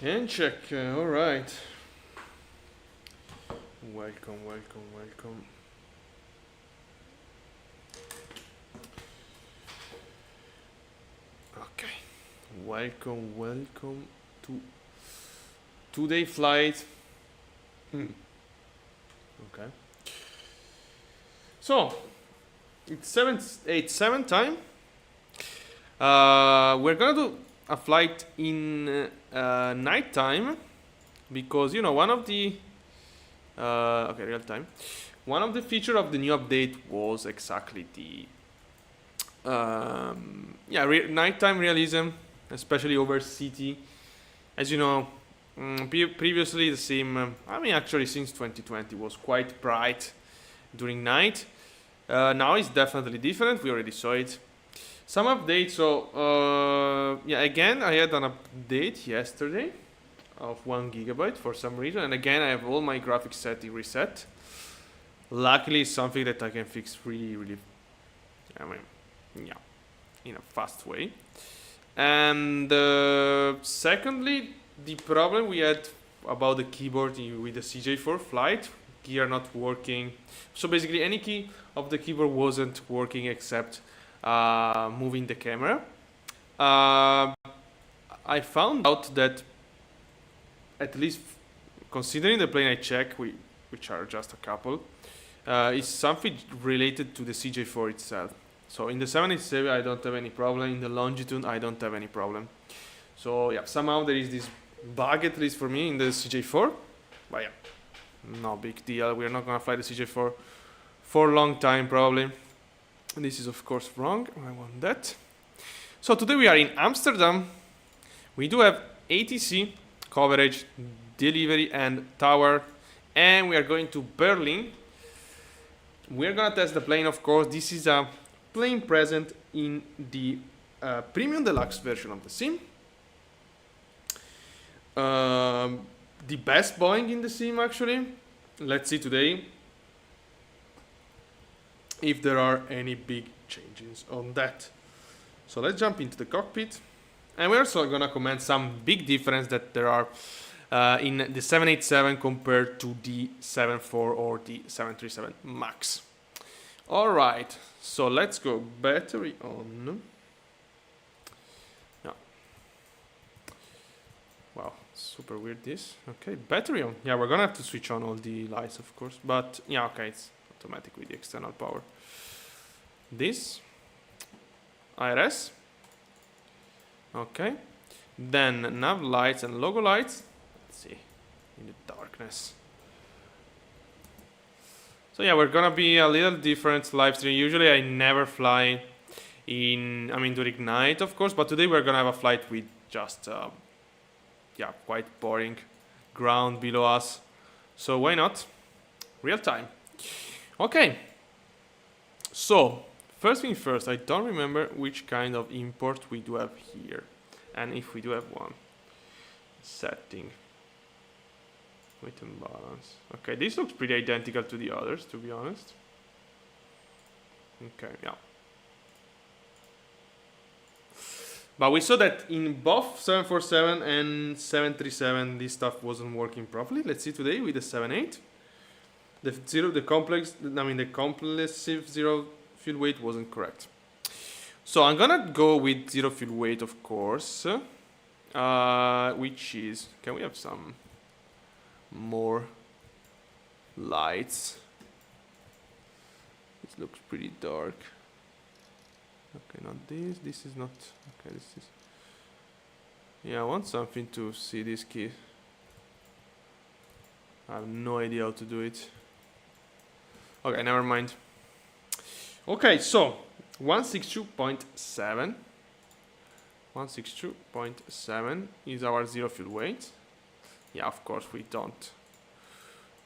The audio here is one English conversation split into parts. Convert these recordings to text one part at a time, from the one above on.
And check. All right. Welcome, welcome, welcome. Okay. Welcome, welcome to today flight. Okay. So it's 787 time. We're gonna do a flight in night time because one of the okay, real time. One of the feature of the new update was exactly the nighttime realism, especially over city. As you know, previously the sim, actually since 2020 was quite bright during night. Now it's definitely different. We already saw it. Some updates. So again, I had an update yesterday of 1 GB for some reason, and again I have all my graphics setting reset. Luckily, it's something that I can fix really, in a fast way. And secondly, the problem we had about the keyboard with the CJ4 flight gear not working. So basically, any key of the keyboard wasn't working except moving the camera. I found out that, at least considering the plane I check, which are just a couple, is something related to the CJ4 itself. So in the 787 I don't have any problem, in the longitude I don't have any problem. So yeah, somehow there is this bug, at least for me, in the CJ4. But yeah, no big deal. We're not gonna fly the CJ4 for a long time probably. This is of course wrong, I want that. So today we are in Amsterdam. We do have ATC, coverage, delivery and tower, and we are going to Berlin. We're gonna test the plane, of course. This is a plane present in the premium deluxe version of the sim. The best Boeing in the sim, actually. Let's see today if there are any big changes on that. So let's jump into the cockpit, and we're also gonna comment some big difference that there are in the 787 compared to the 74 or the 737 MAX. All right, so let's go. Battery on. Yeah. Wow, super weird this. Okay, battery on. Yeah, we're gonna have to switch on all the lights, of course. But yeah, okay, it's automatic with the external power. This. IRS. Okay. Then nav lights and logo lights. Let's see. In the darkness. So yeah, we're gonna be a little different live stream. Usually I never fly during night, of course, but today we're gonna have a flight with just, quite boring ground below us. So why not? Real time. Okay. So, first thing first, I don't remember which kind of import we do have here. And if we do have one. Setting. Weight and balance. Okay, this looks pretty identical to the others, to be honest. Okay, yeah. But we saw that in both 747 and 737, this stuff wasn't working properly. Let's see today with the 78. The compulsive zero fuel weight wasn't correct. So I'm gonna go with zero fuel weight, of course. Which is, can we have some more lights? It looks pretty dark. Okay, not this. This is not. Okay, this is. Yeah, I want something to see this key. I have no idea how to do it. Okay, never mind. Okay, so 162.7. 162.7 is our zero fuel weight. Yeah, of course we don't.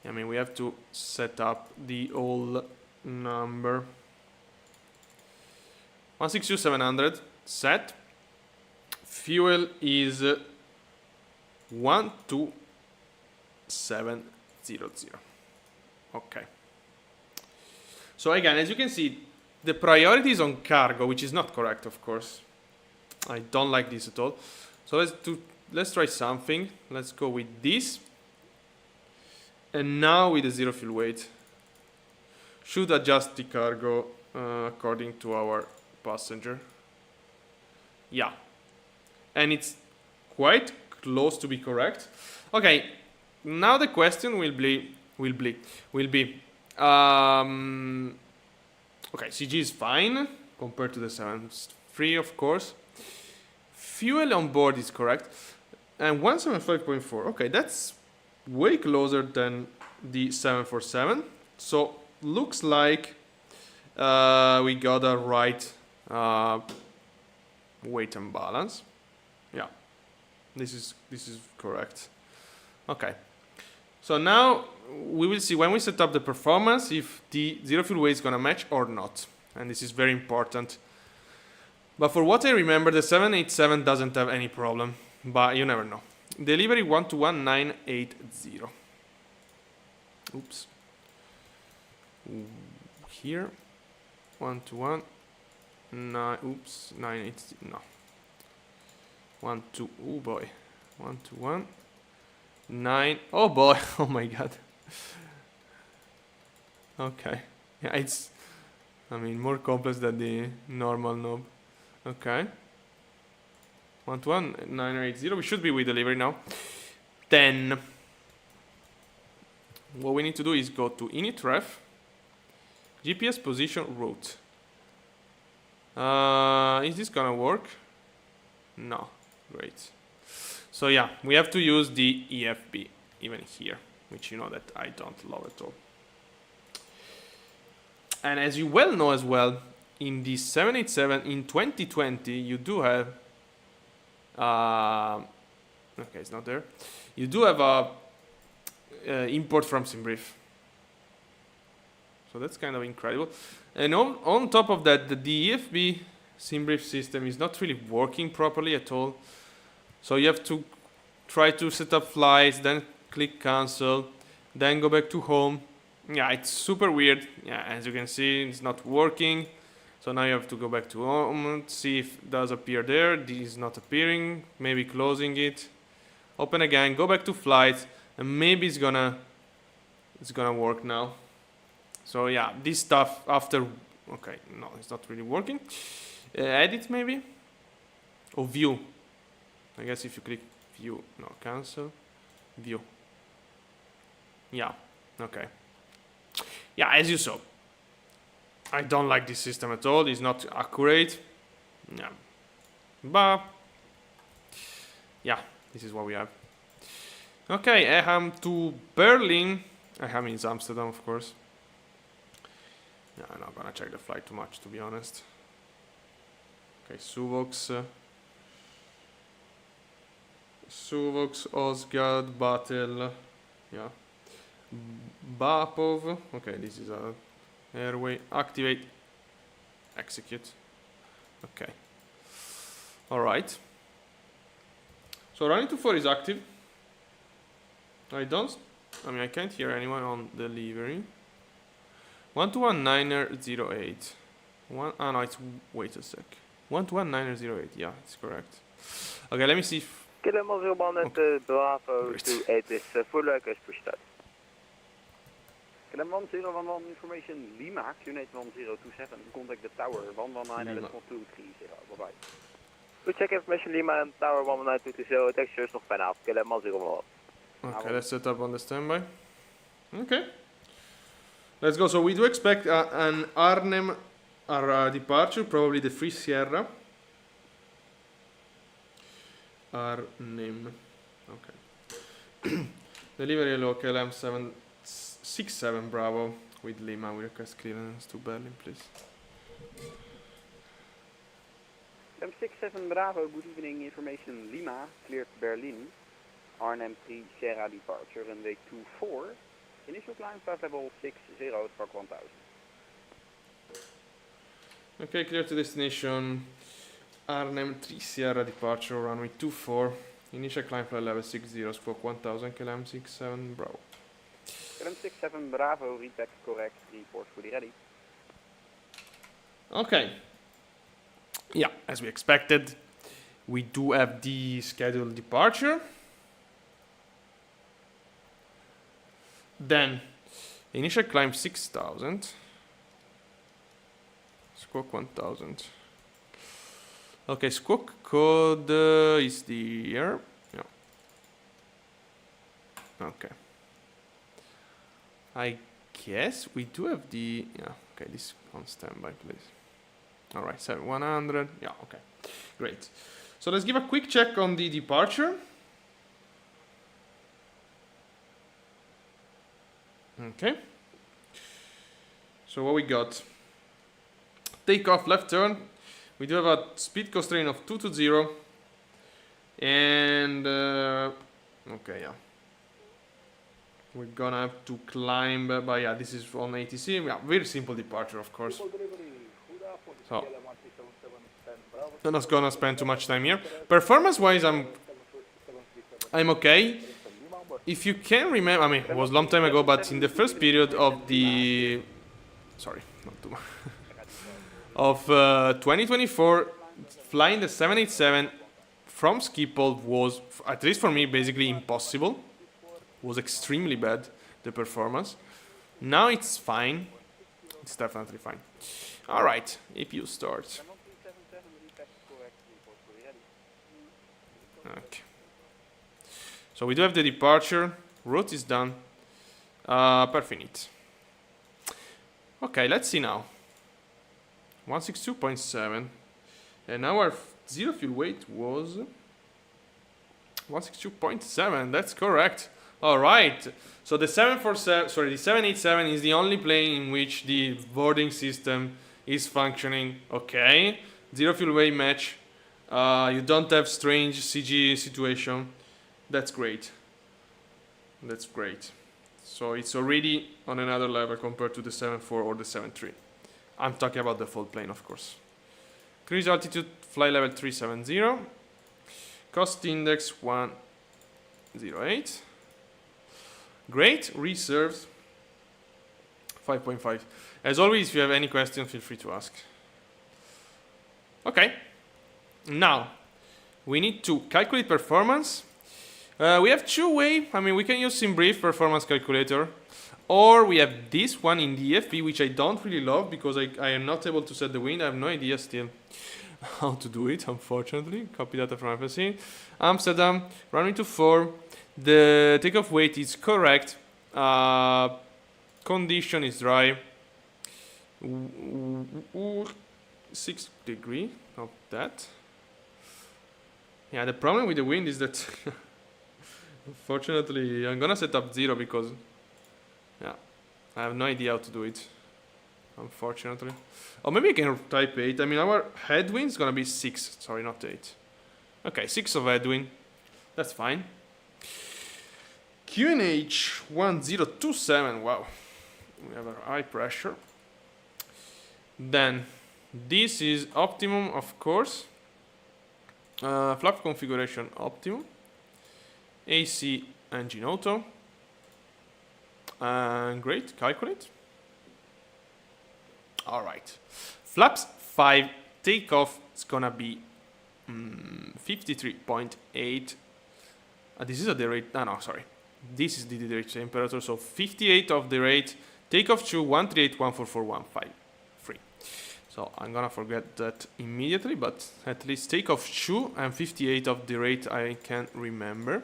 We have to set up the old number. 162,700 set. Fuel is 12700. Okay. So again, as you can see, the priority is on cargo, which is not correct, of course. I don't like this at all. So let's let's try something. Let's go with this. And now with the zero fuel weight. Should adjust the cargo according to our passenger. Yeah. And it's quite close to be correct. Okay, now the question will be okay, CG is fine compared to the 7.3, of course. Fuel on board is correct. And 175.4, okay, that's way closer than the 747. So looks like we got a right weight and balance. Yeah, this is correct. Okay, so now we will see when we set up the performance if the zero fuel weight is gonna match or not, and this is very important. But for what I remember, the 787 doesn't have any problem, but you never know. Delivery 121980. Oops. Here 121 9. Oops, 980. No. 12. Oh boy. 121 9. Oh boy. Oh my god. Okay. Yeah, it's, I mean, more complex than the normal knob. Okay. 121-980. We should be with delivery now. Then what we need to do is go to initref, GPS position route. Is this gonna work? No. Great. So yeah, we have to use the EFB even here, which you know that I don't love at all. And as you well know as well, in the 787 in 2020 you do have okay, it's not there. You do have a import from SimBrief. So that's kind of incredible. And on top of that, the EFB SimBrief system is not really working properly at all. So you have to try to set up flights, then click cancel, then go back to home. Yeah, it's super weird. Yeah, as you can see, it's not working. So now you have to go back to home, see if it does appear there. This is not appearing. Maybe closing it. Open again, go back to flights, and maybe it's gonna work now. So yeah, this stuff after, okay, no, it's not really working. Edit maybe, or view. I guess if you click view, no, cancel, view. Yeah, okay. Yeah, as you saw, I don't like this system at all. It's not accurate. Yeah, but yeah, this is what we have. Okay, Eham to Berlin. Eham is Amsterdam, of course. Yeah, I'm not gonna check the flight too much, to be honest. Okay, Suvox, Osgard, Batel, yeah. Bapov, okay, this is a airway, activate, execute. Okay, alright. So running to 4 is active. I can't hear anyone on delivery. 121-908. No, it's, wait a sec. 121-908, yeah, it's correct. Okay, let me see if... Kilo 01 at Bravo 28 is full as push start. Kilo 1011 information Lima, unit 1027, contact the tower 119 at 230, bye-bye. We check information Lima and tower 11920, textures of Panaf, Kilo 01. Okay, let's set up on the standby. Okay. Let's go. So we do expect an Arnhem departure, probably the Free Sierra. Arnhem. Okay. Delivery local M767 Bravo with Lima. We request clearance to Berlin, please. M67 Bravo, good evening. Information Lima, cleared Berlin. Arnhem 3 Sierra departure, runway 24. Initial climb flight level 60, spark 1000. Okay, clear to destination. Arnhem 3 Sierra departure, runway 24. Initial climb flight level 60, squawk 1000, KLM 67 Bravo. KLM 67 Bravo, repack correct, report fully ready. Okay. Yeah, as we expected, We do have the scheduled departure. Then initial climb 6,000. Squawk 1,000. Okay, squawk code is the here. Yeah. Okay. I guess we do have the okay, this on standby, please. All right, 7100. Yeah, okay, great. So let's give a quick check on the departure. Okay. So what we got? Takeoff left turn. We do have a speed constraint of 220, and okay, yeah. We're gonna have to climb, but yeah, this is on ATC. Yeah, very simple departure, of course. So I'm not gonna spend too much time here. Performance-wise, I'm okay. If you can remember, I mean, it was a long time ago, but in the first period of the, sorry, not too much, of 2024, flying the 787 from Schiphol was, at least for me, basically impossible. Was extremely bad, the performance. Now it's fine. It's definitely fine. All right, if you start. Okay. So we do have the departure. Route is done. Perfect. Okay, let's see now. 162.7. And our zero fuel weight was 162.7. That's correct. All right. So the 787 is the only plane in which the boarding system is functioning. Okay. Zero fuel weight match. You don't have strange CG situation. That's great. That's great. So it's already on another level compared to the 74 or the 73. I'm talking about the full plane, of course. Cruise altitude, flight level 370. Cost index 108. Great. Reserves 5.5. As always, if you have any questions, feel free to ask. Okay. Now, we need to calculate performance. We have two ways. I mean, we can use SimBrief performance calculator, or we have this one in the EFB, which I don't really love because I am not able to set the wind. I have no idea still how to do it, unfortunately. Copy data from FSC. Amsterdam, runway 24. The takeoff weight is correct. Condition is dry. 6 degrees, not that. Yeah, the problem with the wind is that unfortunately I'm gonna set up 0 because yeah, I have no idea how to do it, unfortunately. Or maybe I can type 8. I mean, our headwind is gonna be 6. Sorry, not 8. Okay, 6 of headwind. That's fine. QNH 1027. Wow, we have a high pressure. Then this is optimum, of course. Flap configuration optimum. AC engine auto. Great, calculate. All right. Flaps 5 takeoff is gonna be 53.8. This is at the rate. No, sorry. This is the rate temperature. So 58 of the rate. Takeoff 2 138.14415. Free. So I'm gonna forget that immediately, but at least takeoff 2 and 58 of the rate I can remember.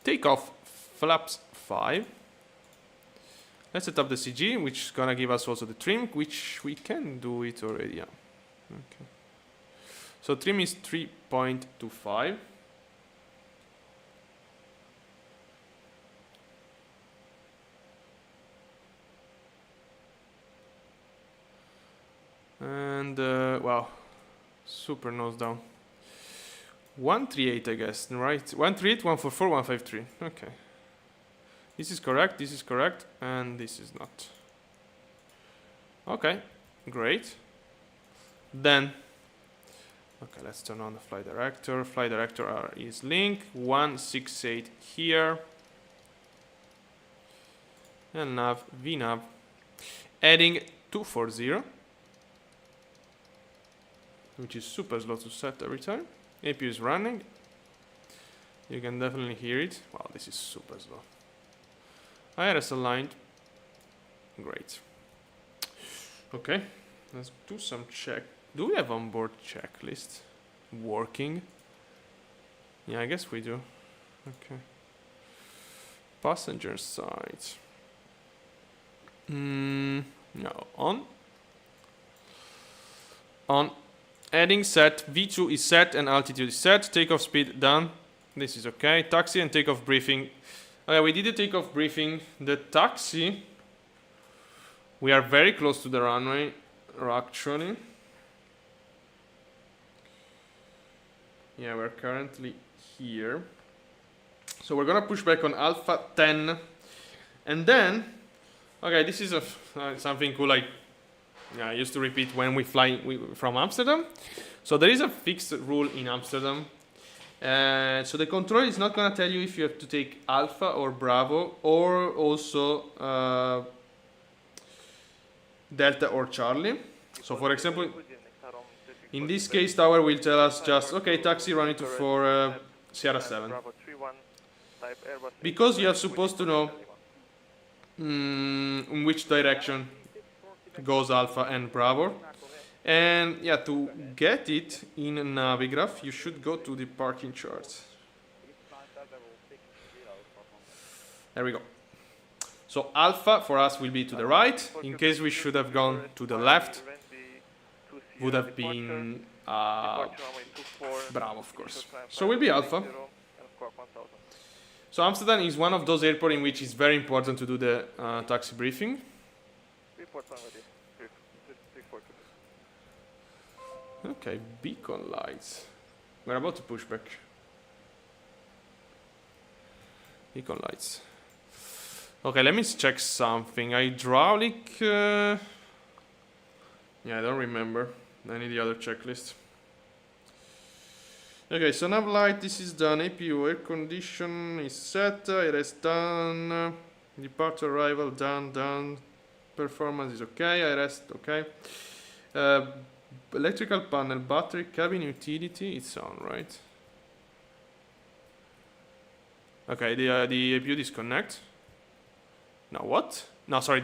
Takeoff flaps 5. Let's set up the CG, which is gonna give us also the trim, which we can do it already. Yeah. Okay. So trim is 3.25. And wow, super nose down. 138, I guess, right? 138, 144, 153. Okay. This is correct, and this is not. Okay, great. Then, okay, let's turn on the flight director. Flight director is link 168 here. And nav, VNav. Adding 240. which is super slow to set every time. APU is running. You can definitely hear it. Wow, this is super slow. IRS aligned. Great. Okay, let's do some check. Do we have onboard checklist working? Yeah, I guess we do. Okay. Passenger side. No, on. Heading set. V2 is set and altitude is set. Takeoff speed done. This is okay. Taxi and takeoff briefing. Oh yeah, we did the takeoff briefing. The taxi. We are very close to the runway, actually. Yeah, we're currently here. So we're gonna push back on Alpha 10. And then, okay, this is something cool I used to repeat when we fly from Amsterdam. So there is a fixed rule in Amsterdam. So the controller is not gonna tell you if you have to take Alpha or Bravo or also Delta or Charlie. So for example, in this case, tower will tell us just, okay, taxi running to for Sierra 7. Because you are supposed to know in which direction goes Alpha and Bravo. And yeah, to get it in Navigraph, you should go to the parking charts. There we go. So Alpha for us will be to the right. In case we should have gone to the left, would have been Bravo, of course. So will be Alpha. So Amsterdam is one of those airports in which it's very important to do the taxi briefing. Okay, beacon lights. We're about to push back. Beacon lights. Okay, let me check something. Hydraulic. Yeah, I don't remember. I need the other checklist. Okay, so nav light, this is done. APU air condition is set. IRS done. Departure arrival done. Performance is okay. IRS okay. Electrical panel, battery, cabin utility, it's on, right? Okay, the APU disconnect. No, what? No, sorry,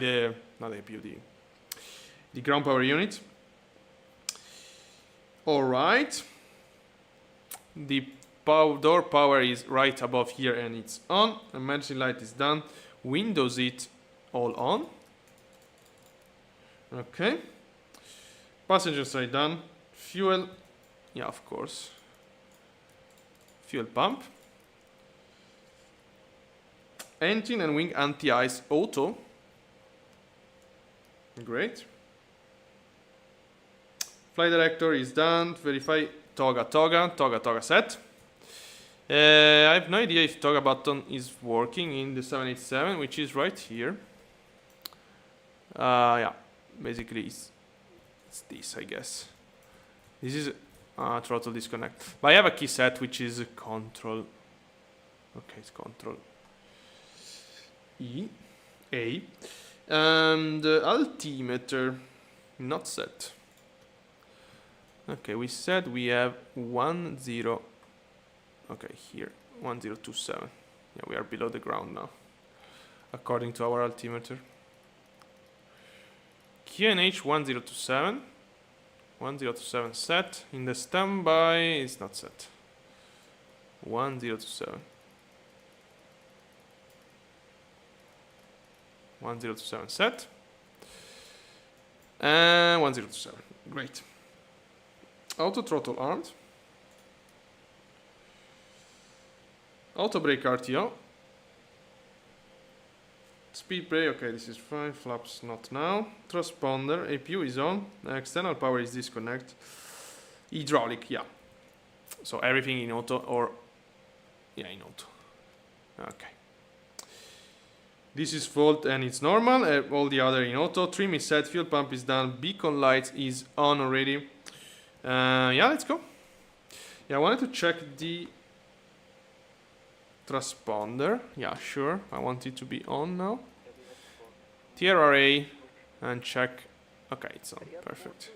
not the APU, the ground power unit. Alright. The door power is right above here and it's on. Emergency light is done. Windows it all on. Okay. Passenger side done. Fuel. Yeah, of course. Fuel pump. Engine and wing anti-ice auto. Great. Flight director is done. Verify toga set. I have no idea if toga button is working in the 787, which is right here. Yeah, basically it's this, I guess. This is throttle disconnect. But I have a key set which is control. Okay, it's control A. And altimeter not set. Okay, we said we have 10. Okay, here 1027. Yeah, we are below the ground now, according to our altimeter. QNH 1027. 1027 set. In the standby, it's not set. 1027. 1027 set. And 1027. Great. Auto throttle armed. Auto brake RTO. Speed brake, okay, this is fine. Flaps not now. Transponder, APU is on. External power is disconnect. Hydraulic, yeah. So everything in auto or... yeah, in auto. Okay. This is fault and it's normal. All the other in auto. Trim is set, fuel pump is done. Beacon lights is on already. Yeah, let's go. Yeah, I wanted to check the transponder. Yeah, sure. I want it to be on now. TRRA and check. Okay, it's on. Perfect.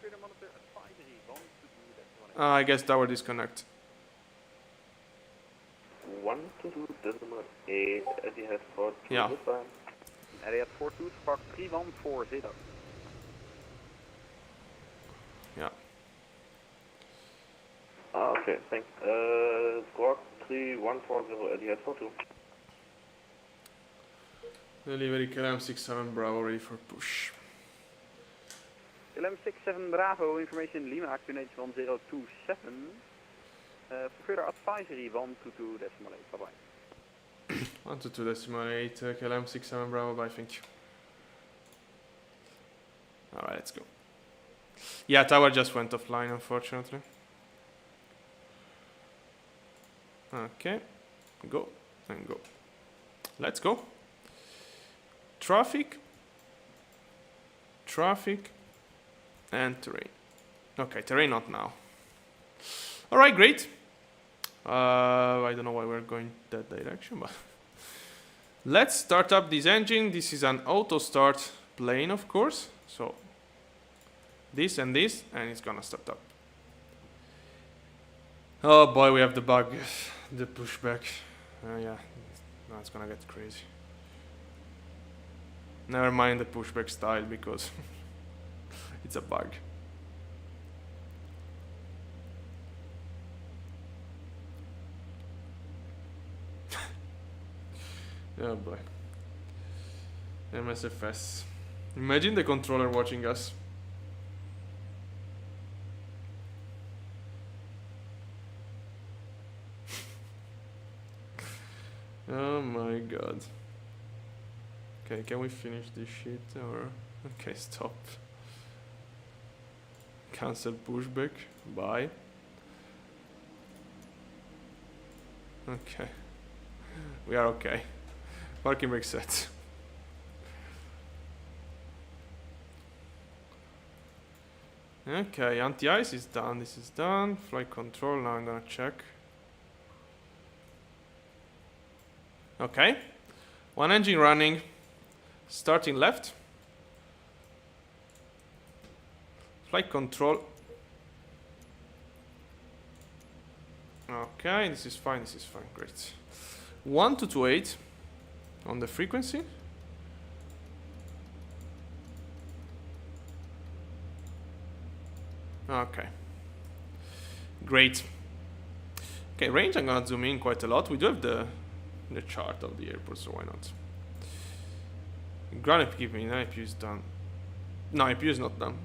Further monitor advisory 122.8. I guess tower disconnect. 122.8, Etihad 42, Yeah. goodbye. Etihad 42, spark 3140. Yeah. Okay, thanks. Squawk 3140, Etihad 42. Delivery KLM 67 Bravo ready for push. KLM 67 Bravo, information Lima, coordinates 1027. For further advisory 122.8. Bye bye. 122.8 KLM 67 Bravo, bye, thank you. Alright, let's go. Yeah, tower just went offline, unfortunately. Okay, go and go. Let's go. Traffic, and terrain. Okay, terrain not now. Alright, great. I don't know why we're going that direction, but let's start up this engine. This is an auto start plane, of course. So this, and it's gonna start up. Oh boy, we have the bug, the pushback. Yeah, now it's gonna get crazy. Never mind the pushback style because it's a bug. Oh boy. MSFS. Imagine the controller watching us. Oh my god. Okay, can we finish this shit or... Okay, stop. Cancel pushback. Bye. Okay. We are okay. Parking brake set. Okay, anti-ice is done. This is done. Flight control, now I'm gonna check. Okay. One engine running. Starting left. Flight control. Okay, this is fine, great. 1228 on the frequency. Okay. Great. Okay, range I'm gonna zoom in quite a lot. We do have the chart of the airport, so why not? Ground equipment, IPU is done. No, IPU is not done.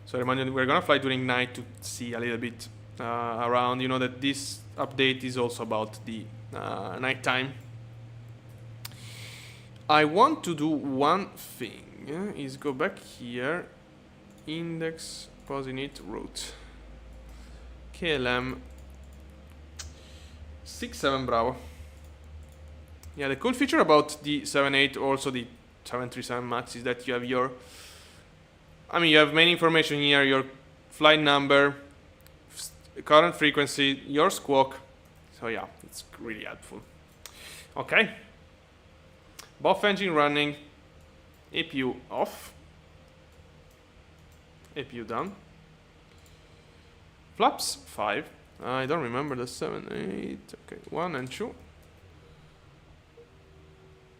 So remind you, we're gonna fly during night to see a little bit around. You know that this update is also about the nighttime. I want to do one thing, is go back here, index, posinit, route. KLM 67 Bravo. Yeah, the cool feature about the 78, also the 737 MAX, is that you have your, you have many information here, your flight number, current frequency, your squawk. So yeah, it's really helpful. Okay. Both engine running, APU off, APU down. Flaps 5. I don't remember the 7, 8. Okay, 1 and 2.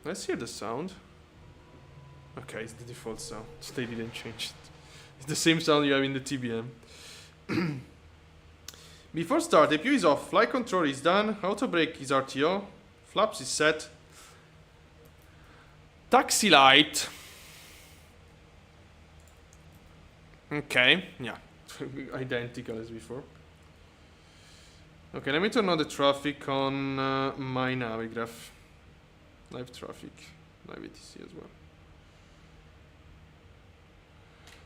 Let's hear the sound. Okay, it's the default sound. They didn't change it. It's the same sound you have in the TBM. Before start, APU is off. Flight control is done. Auto brake is RTO. Flaps is set. Taxi light. Okay, yeah. Identical as before. Okay, let me turn on the traffic on my Navigraph. Live traffic. Live ATC as well.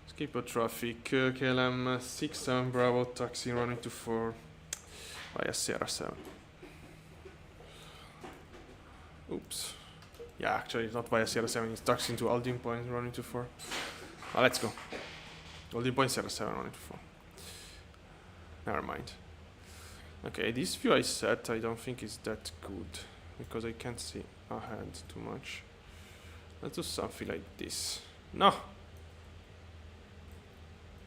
Skip traffic. KLM 67 Bravo taxi running to 4 via Sierra 7. Oops. Yeah, actually it's not via Sierra 7, it's taxiing to Aldin Point running to 4. Let's go. Aldin Point Sierra 7 running to 4. Never mind. Okay, this view I set I don't think is that good because I can't see ahead too much. Let's do something like this. No.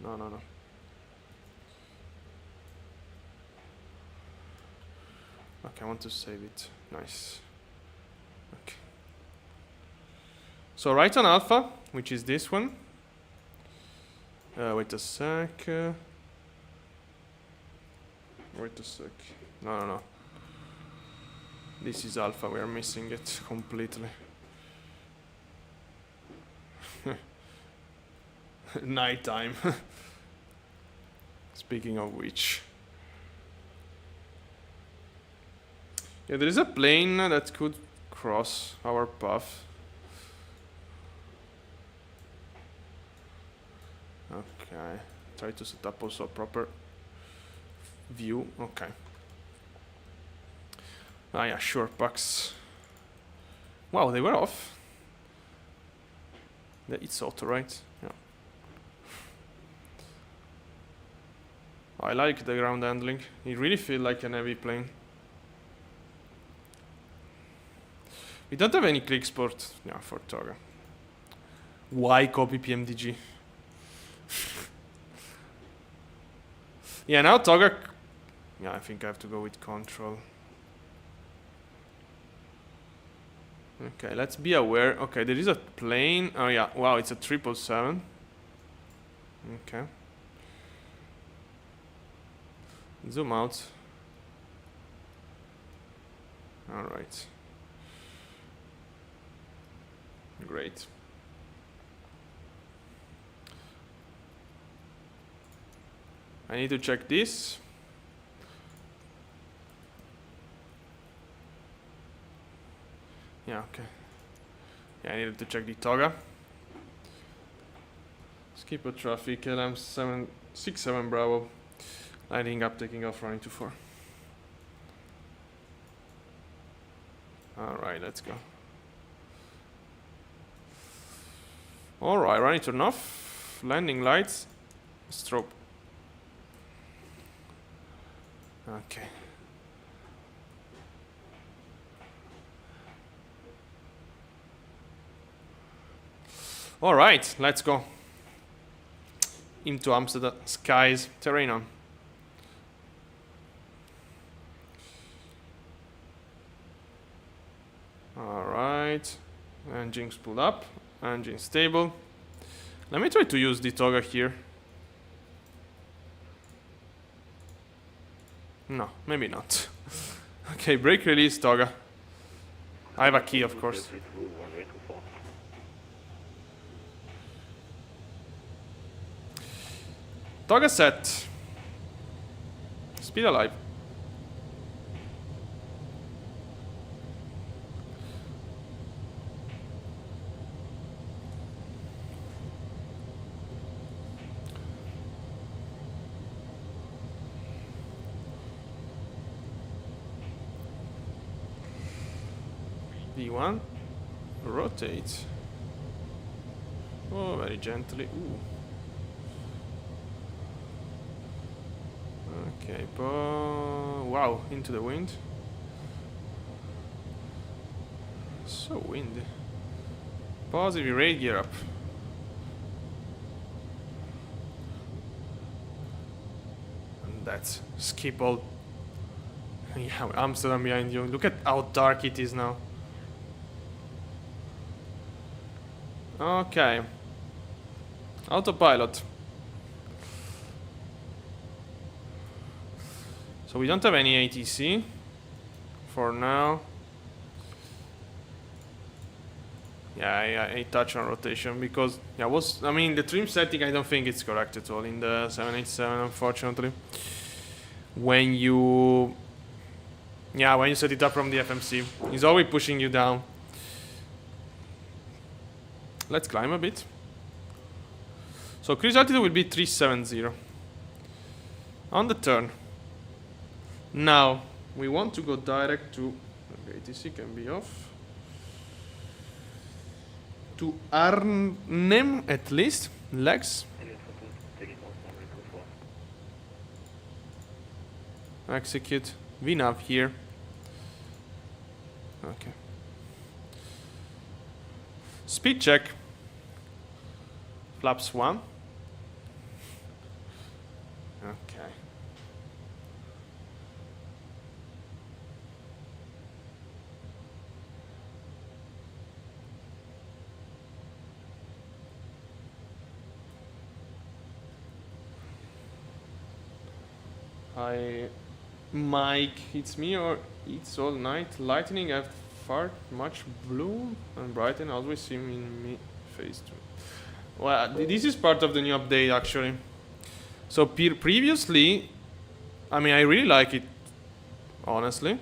No. Okay, I want to save it. Nice. Okay. So right on alpha, which is this one. Wait a sec. Wait a sec. No. This is alpha. We are missing it completely. Nighttime. Speaking of which. Yeah, there is a plane that could cross our path. Okay. Try to set up also a proper view. Okay. Ah yeah, sure, pucks. Wow, they were off. It's auto, right? Yeah. I like the ground handling. It really feels like an heavy plane. We don't have any click sport for Toga. Why copy PMDG? Yeah, now Toga. Yeah, I think I have to go with control. Okay, let's be aware. Okay, there is a plane. Oh yeah, wow, it's a 777. Okay. Zoom out. All right. Great. I need to check this. Yeah, okay. Yeah, I needed to check the Toga. Skip a traffic, LM767 Bravo. Lining up, taking off, running to 4. Alright, let's go. Alright, running turn off. Landing lights. Strobe. Okay. Alright, let's go. Into Amsterdam skies, terrain on. Alright. Engines pulled up. Engine stable. Let me try to use the Toga here. No, maybe not. Okay, brake release, Toga. I have a key, of course. Toga set. Speed alive. D1. Rotate. Oh, very gently. Ooh. Okay, wow, into the wind. So windy. Positive rate gear up. And that's skip all. Yeah, Amsterdam behind you. Look at how dark it is now. Okay. Autopilot. So we don't have any ATC for now. Yeah, I touch on rotation because I mean the trim setting I don't think it's correct at all in the 787, unfortunately. When you set it up from the FMC, it's always pushing you down. Let's climb a bit. So cruise altitude will be 370 on the turn. Now we want to go direct to ATC can be off. To Arnhem at least. Legs. Execute. VNAV here. Speed check. Flaps 1. Okay. Hi, Mike. It's me or it's all night. Lightning have far much blue and brighten. Always seem in me face too. Well, this is part of the new update actually. So previously, I mean, I really like it. Honestly,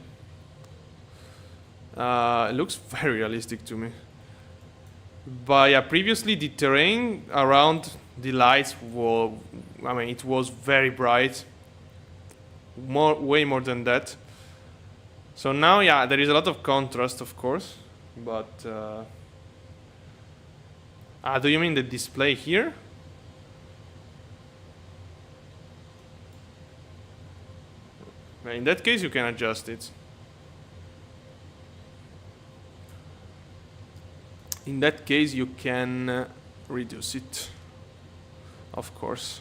it looks very realistic to me. But yeah, previously the terrain around the lights were, I mean, it was very bright. Way more than that. So now, yeah, there is a lot of contrast, of course, but do you mean the display here? Well, in that case, you can adjust it. In that case, you can reduce it, of course.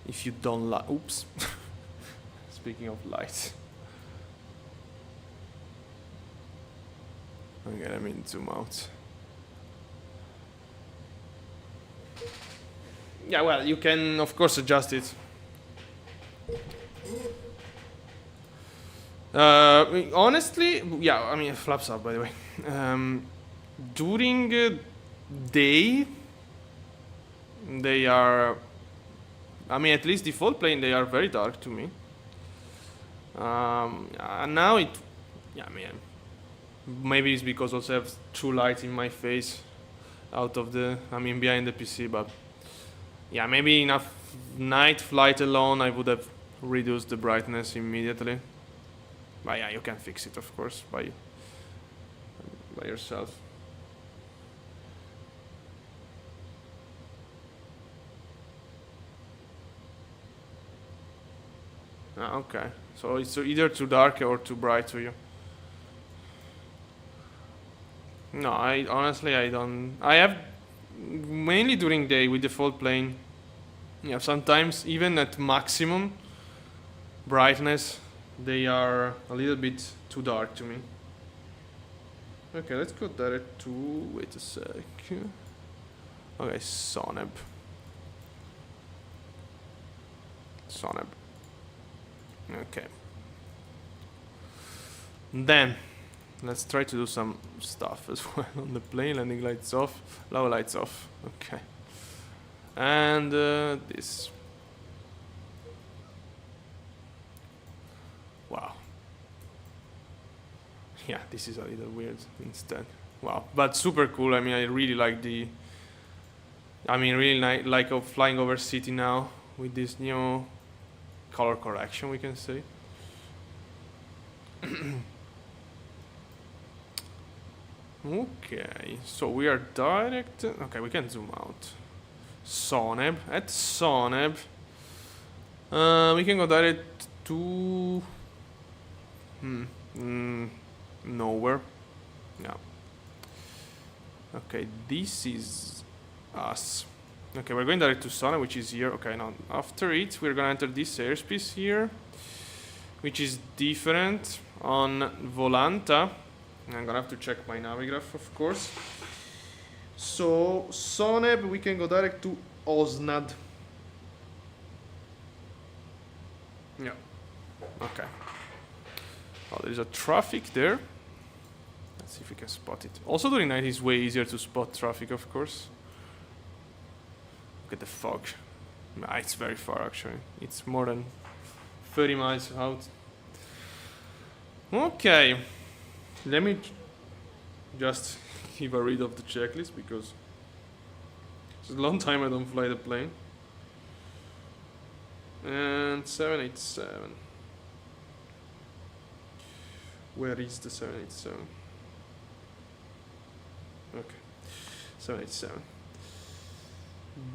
If you don't like, oops. Speaking of lights. Okay, let me zoom out. Yeah, well, you can of course adjust it. Honestly, yeah, I mean, flaps up by the way. During day, they are, I mean, at least default plane, they are very dark to me. And now it, yeah, I mean, maybe it's because also I have two lights in my face out of the, I mean, behind the PC, but yeah, maybe in a night flight alone, I would have reduced the brightness immediately. But yeah, you can fix it, of course, by yourself. Okay, so it's either too dark or too bright to you. No, I honestly, I don't. I have mainly during day with default plane. Yeah, sometimes even at maximum brightness, they are a little bit too dark to me. Okay, let's go direct to. Wait a sec. Okay, Soneb. Okay. Then let's try to do some stuff as well on the plane. Landing lights off, low lights off. Okay. And this. Wow. Yeah, this is a little weird instead. Wow, but super cool. I mean, I really like the. I mean, really like flying over city now with this new color correction, we can say. Okay, so we are direct. Okay, we can zoom out. Soneb. At Soneb, we can go direct to nowhere. Yeah. Okay, this is us. Okay, we're going direct to Soneb, which is here. Okay, now after it, we're gonna enter this airspace here, which is different on Volanta. I'm gonna have to check my navigraph, of course. So Soneb, we can go direct to Osnad. Yeah. Okay. Oh, there is a traffic there. Let's see if we can spot it. Also during night is way easier to spot traffic, of course. Look at the fog. Nah, it's very far actually. It's more than 30 miles out. Okay. Let me just give a read of the checklist because it's a long time I don't fly the plane. And 787. Where is the 787? Okay, 787.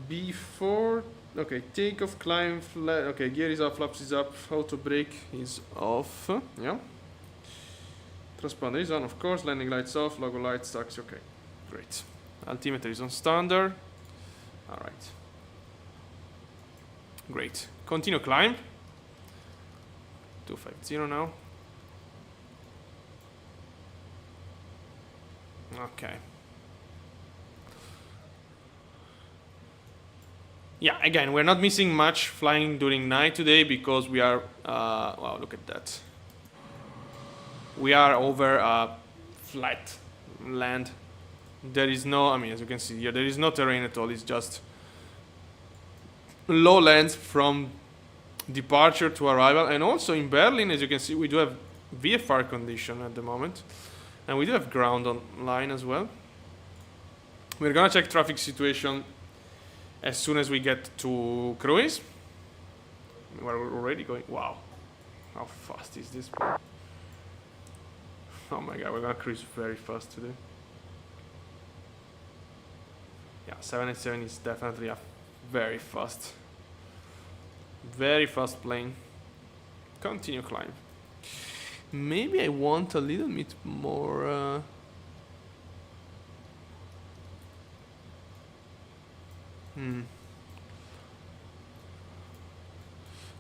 Before, okay, takeoff, climb, flat. Okay, gear is up, flaps is up, auto brake is off. Yeah. Transponder is on, of course. Landing lights off. Logo lights, taxi. Okay, great. Altimeter is on standard. All right. Great. Continue climb. 250 now. Okay. Yeah, again, we're not missing much flying during night today because we are, wow, look at that. We are over flat land. There is no, I mean, as you can see here, there is no terrain at all. It's just lowlands from departure to arrival. And also in Berlin, as you can see, we do have VFR condition at the moment. And we do have ground online as well. We're gonna check traffic situation as soon as we get to cruise. We're already going, wow. How fast is this? Oh my god, we're gonna cruise very fast today. Yeah, 787 is definitely a very fast plane. Continue climb. Maybe I want a little bit more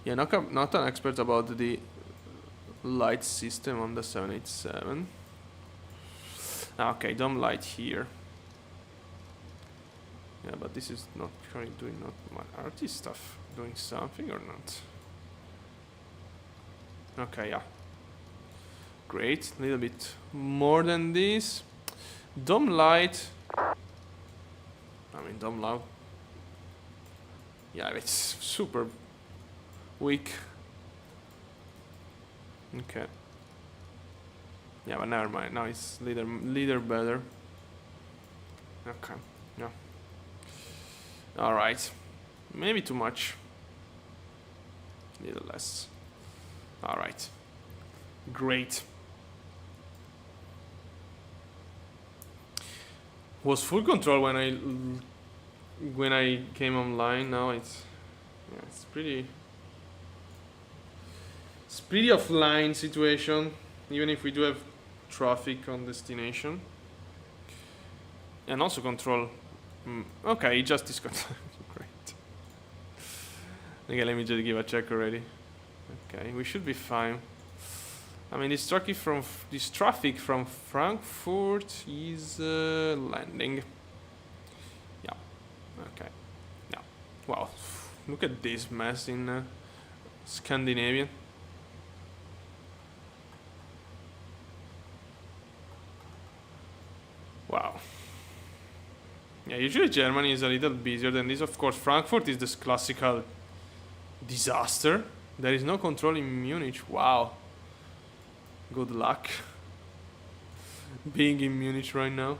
yeah, not an expert about the light system on the 787. Okay, dome light here. Yeah, but this is not currently doing not my RT stuff doing something or not. Okay, yeah. Great, a little bit more than this. Dome light. I mean, dome loud. Yeah, it's super weak. Okay. Yeah, but never mind. Now it's leader better. Okay. Yeah. All right. Maybe too much. A little less. All right. Great. Was full control when I came online. Now it's pretty offline situation, even if we do have traffic on destination. And also control. Okay, it just disconnected. Great. Okay, let me just give a check already. Okay, we should be fine. I mean, this traffic from Frankfurt is landing. Yeah. Okay. Yeah. Wow. Look at this mess in Scandinavia. Wow. Yeah, usually Germany is a little busier than this. Of course, Frankfurt is this classical disaster. There is no control in Munich. Wow. Good luck being in Munich right now.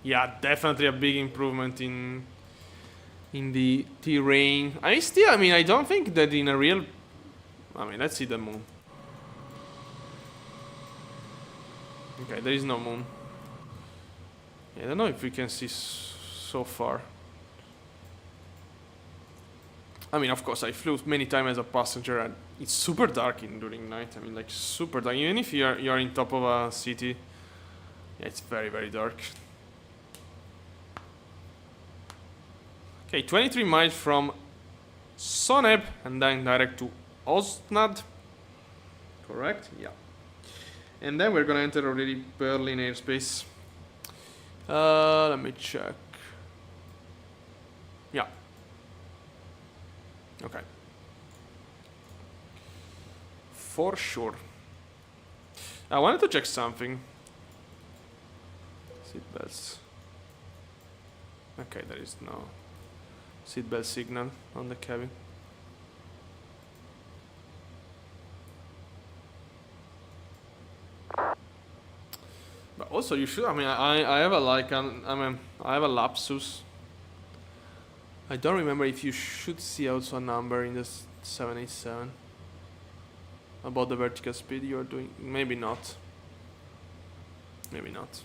Yeah, definitely a big improvement in the terrain. I mean, I don't think that in a real... I mean, let's see the moon. Okay, there is no moon. Yeah, I don't know if we can see so far. I mean, of course, I flew many times as a passenger, and it's super dark during night. I mean, like super dark. Even if you're in top of a city, yeah, it's very, very dark. Okay, 23 miles from Soneb and then direct to Osnad. Correct? Yeah. And then we're gonna enter already Berlin airspace. Let me check. Yeah. Okay. For sure. I wanted to check something. Seatbelts. Okay, there is no seatbelt signal on the cabin. But also, you should. I mean, I have I have a lapsus. I don't remember if you should see also a number in this 787 about the vertical speed you are doing. Maybe not. Maybe not.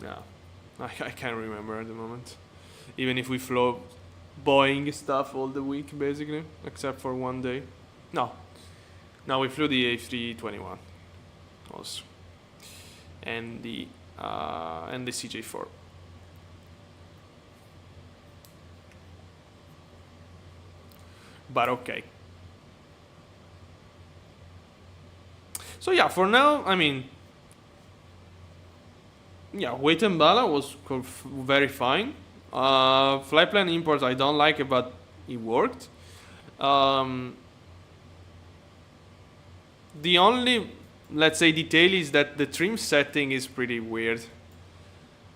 Yeah, I can't remember at the moment. Even if we flew Boeing stuff all the week, basically, except for one day. No, Now we flew the A321 also, and the CJ4. But okay. So yeah, for now, I mean, yeah, weight and bala was very fine. Flight plan import, I don't like it, but it worked. The only, let's say, detail is that the trim setting is pretty weird.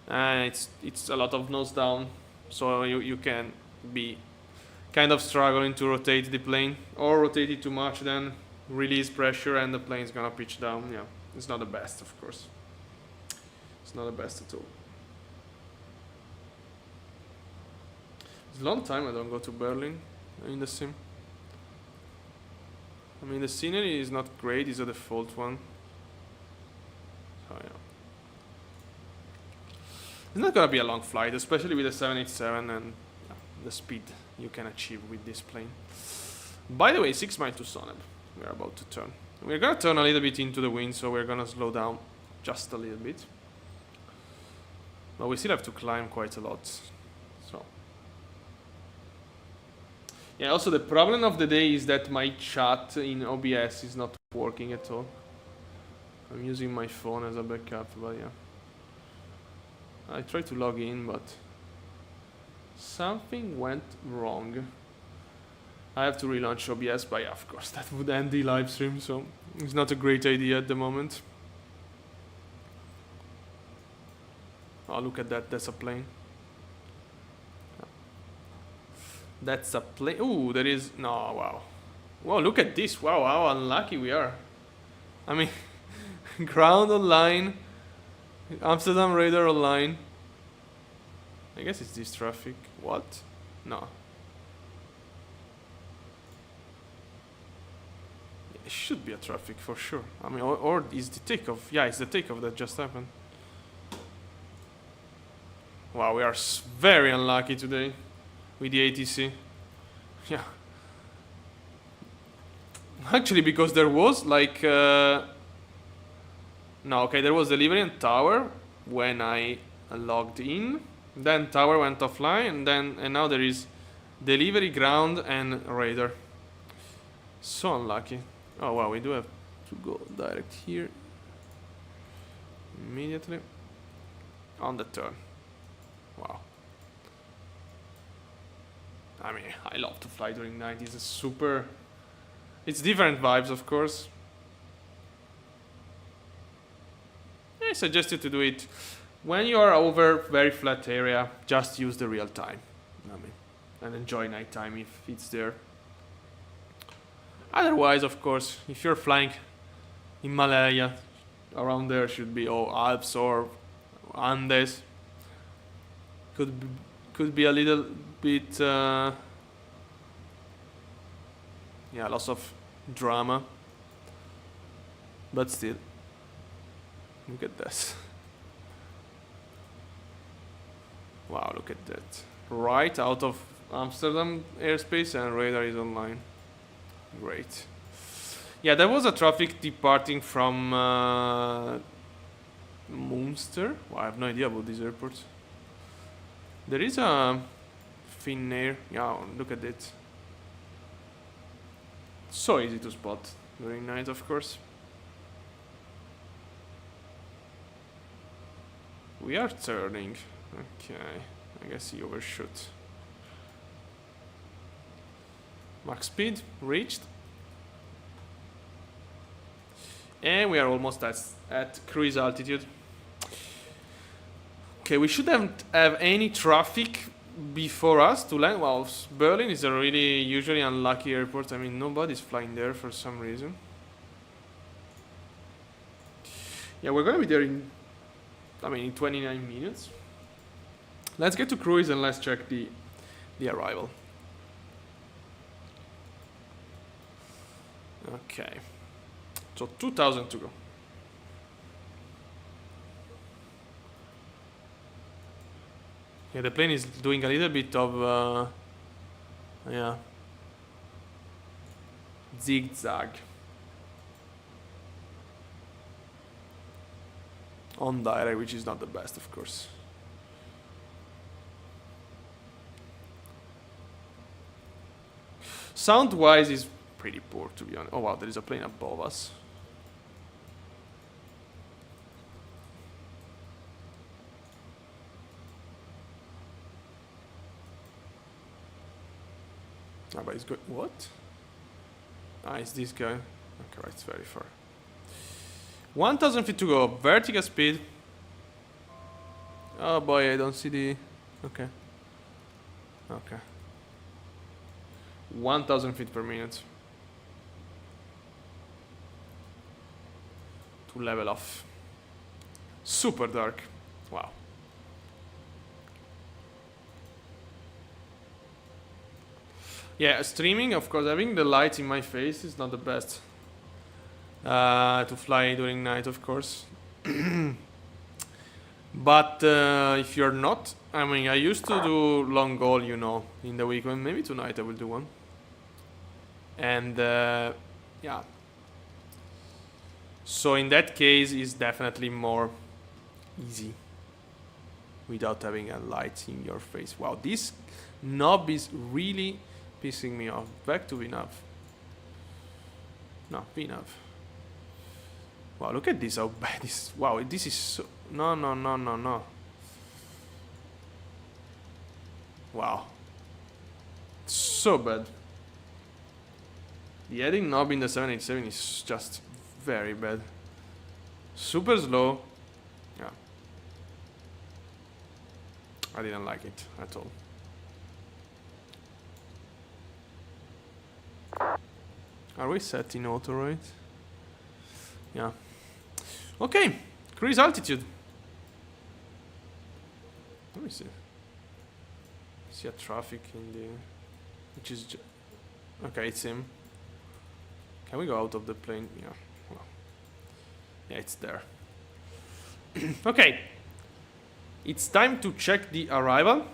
It's a lot of nose down, so you can be kind of struggling to rotate the plane, or rotate it too much, then release pressure and the plane's gonna pitch down. Yeah, it's not the best, of course. It's not the best at all. It's a long time I don't go to Berlin in the sim. I mean, the scenery is not great, it's a default one. So yeah. It's not gonna be a long flight, especially with the 787 and the speed you can achieve with this plane. By the way, 6 miles to Soneb. We are about to turn. We're gonna turn a little bit into the wind, so we're gonna slow down just a little bit. But we still have to climb quite a lot. So yeah, also the problem of the day is that my chat in OBS is not working at all. I'm using my phone as a backup, but yeah. I tried to log in, but something went wrong. I have to relaunch OBS, but yeah, of course, that would end the live stream, so it's not a great idea at the moment. Oh, look at that, that's a plane. That's a plane. Ooh, there is, no, wow. Wow, look at this, wow, how unlucky we are. I mean, ground online, Amsterdam radar online. I guess it's this traffic. What? No. It should be a traffic for sure. I mean, or is the takeoff? Yeah, it's the takeoff that just happened. Wow, we are very unlucky today with the ATC. Yeah. Actually, because there was like... no, okay, there was delivery and tower when I logged in. Then tower went offline, and now there is delivery, ground, and radar. So unlucky. Oh wow, we do have to go direct here. Immediately. On the turn. Wow. I mean, I love to fly during night. It's a super... It's different vibes, of course. I suggest you to do it when you are over very flat area. Just use the real time. I mean, and enjoy nighttime if it's there. Otherwise, of course, if you're flying Himalaya, around there should be Alps or Andes. Could be a little bit yeah, lots of drama, but still, look at this. Wow, look at that. Right out of Amsterdam airspace, and radar is online. Great. Yeah, there was a traffic departing from Munster. Well, I have no idea about these airports. There is a Finnair. Yeah, look at it. So easy to spot during night, of course. We are turning. Okay, I guess he overshot. Max speed reached. And we are almost at cruise altitude. Okay, we shouldn't have any traffic before us to land. Well, Berlin is a really usually unlucky airport. I mean, nobody's flying there for some reason. Yeah, we're gonna be there in 29 minutes. Let's get to cruise and let's check the arrival. Okay, so 2,000 to go. Yeah, the plane is doing a little bit of yeah, zigzag. on direct, which is not the best, of course. Sound-wise is pretty poor, to be honest. Oh wow, there is a plane above us. Ah, but it's good. What? Ah, it's this guy. Okay, right, it's very far. 1,000 feet to go. Vertical speed. Oh boy, I don't see the... Okay. Okay. 1,000 feet per minute. To level off. Super dark. Wow. Yeah, streaming, of course, having the lights in my face is not the best. To fly during night, of course. But if you're not, I mean, I used to do long haul, you know, in the weekend. Maybe tonight I will do one. And yeah. So in that case, it's definitely more easy without having a light in your face. Wow, this knob is really pissing me off. Back to VNAV. No, VNAV. Wow, look at this, how bad this is. Wow, this is so... No, no, no, no, no. Wow. So bad. The heading knob in the 787 is just very bad. Super slow. Yeah. I didn't like it at all. Are we set in auto, right? Yeah. Okay. Cruise altitude. Let me see. See a traffic in the... Which is... Okay, it's him. Can we go out of the plane? Yeah. Well, yeah, it's there. Okay. It's time to check the arrival.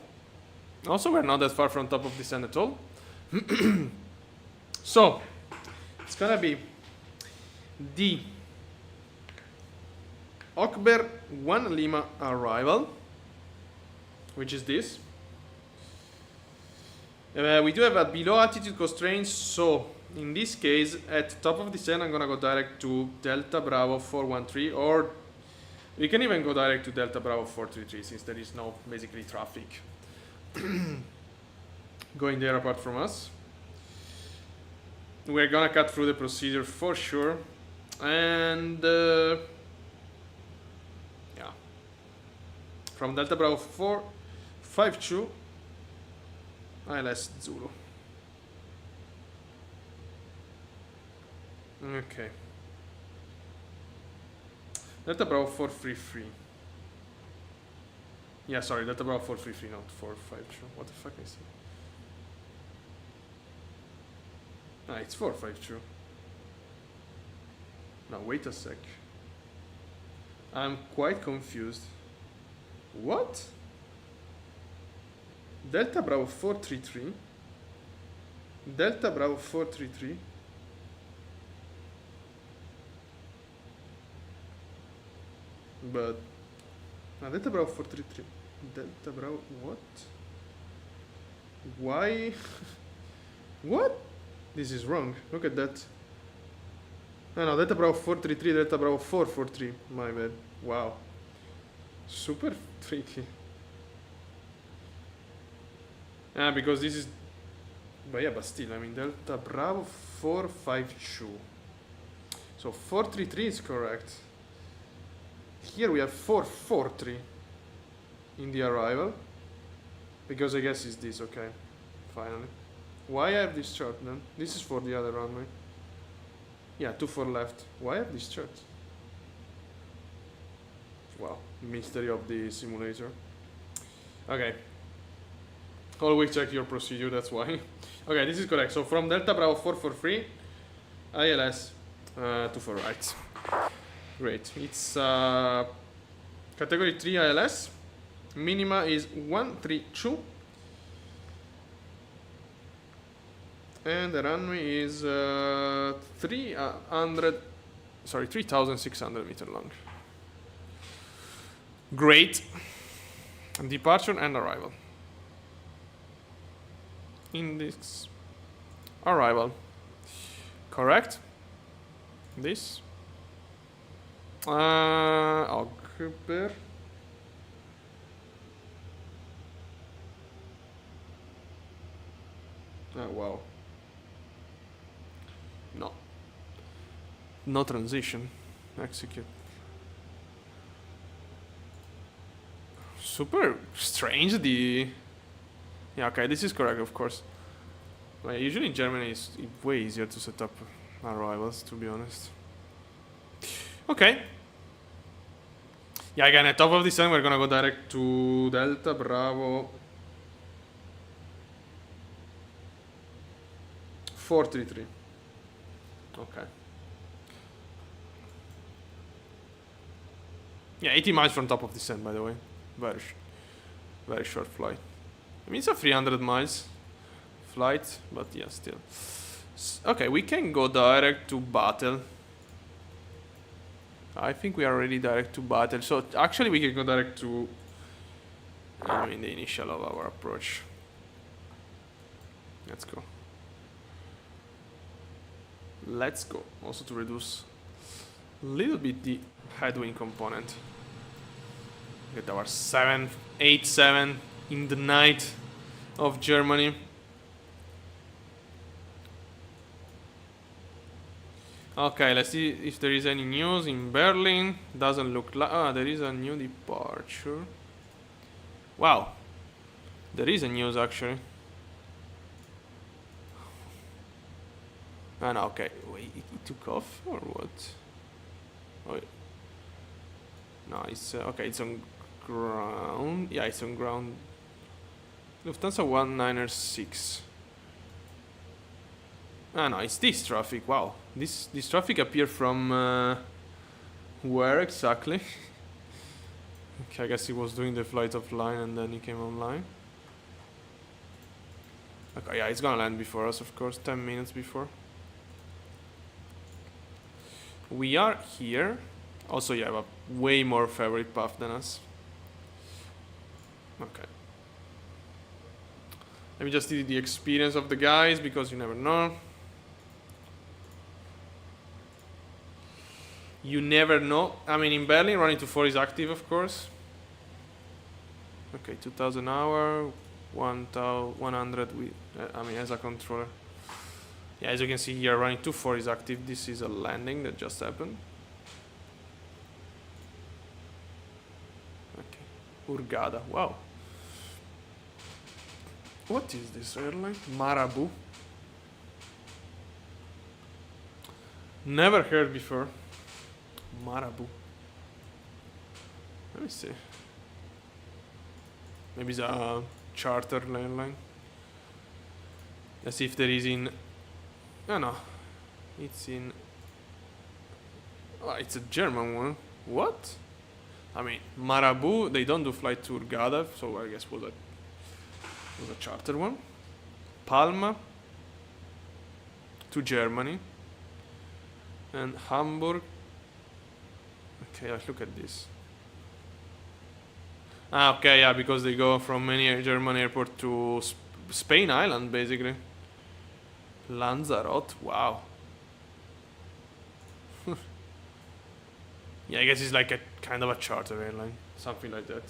Also, we're not that far from top of descent at all. So, it's gonna be the Okber 1 Lima arrival, which is this. We do have a below altitude constraint, so in this case, at top of descent, I'm gonna go direct to Delta Bravo 413, or we can even go direct to Delta Bravo 433 since there is no basically traffic going there apart from us. We're gonna cut through the procedure for sure, and yeah, from Delta Bravo 452 ILS Zulu. Okay. Delta Bravo 433. Yeah, sorry, Delta Bravo 433, not 452. What the fuck is it? Ah, it's 452. Now, wait a sec. I'm quite confused. What? Delta Bravo 433. Delta Bravo 433. But... Delta Bravo 433. Delta Bravo... What? Why? What? This is wrong. Look at that. No, Delta Bravo 433, Delta Bravo 443. My bad. Wow. Super tricky. Ah, because this is... But yeah, but still, I mean, Delta Bravo 452. So 433 is correct. Here we have 443 in the arrival. Because I guess it's this, okay. Finally. Why I have this chart then? This is for the other runway. Yeah, 24 left. Why I have this chart? Wow, mystery of the simulator. Okay. Always check your procedure, that's why. Okay, this is correct. So from Delta Bravo 443, ILS 24 right. Great. It's category 3 ILS. Minima is 132. And the runway is 3,600 meters long. Great. Departure and arrival. Index. Arrival. Correct. This. Occuper. Oh, wow. No. No transition. Execute. Super strange the... Yeah, okay, this is correct, of course. Like, usually in Germany it's way easier to set up arrivals, to be honest. Okay. Yeah, again, at top of this end, we're gonna go direct to Delta Bravo 433. Okay. Yeah, 80 miles from top of this end, by the way. Very short flight. I mean, it's a 300 miles flight, but yeah, still. Okay, we can go direct to battle. I think we are already direct to battle. So actually we can go direct to, I mean, the initial of our approach. Let's go. Let's go. Also to reduce a little bit the headwind component. Get our 787 in the night of Germany. Okay, let's see if there is any news in Berlin. Doesn't look like... Ah, there is a new departure. Wow. There is a news, actually. Ah, no, okay. Wait, it took off, or what? Wait. No, it's... okay, it's on ground. Yeah, it's on ground. Lufthansa 196. Ah, no, it's this traffic. Wow. This traffic appeared from where exactly? Okay, I guess he was doing the flight offline and then he came online. Okay, yeah, it's gonna land before us, of course, 10 minutes before. We are here. Also, you have a way more favorite path than us. Okay. Let me just see the experience of the guys, because you never know. You never know. I mean, in Berlin, running to 4 is active, of course. Okay, 2000 hour, 100 with, I mean, as a controller. Yeah, as you can see here, running to 4 is active. This is a landing that just happened. Okay, Hurghada. Wow. What is this airline? Marabu. Never heard before. Marabu. Let me see. Maybe it's a charter airline. Let's see if there is in... Oh no. It's in... Oh, it's a German one. What? I mean, Marabu, they don't do flight to Hurghada, so I guess was a charter one. Palma to Germany. And Hamburg. Okay, let's look at this. Ah, okay, yeah, because they go from any German airport to Spain Island, basically. Lanzarote, wow. Yeah, I guess it's like a kind of a charter airline, something like that.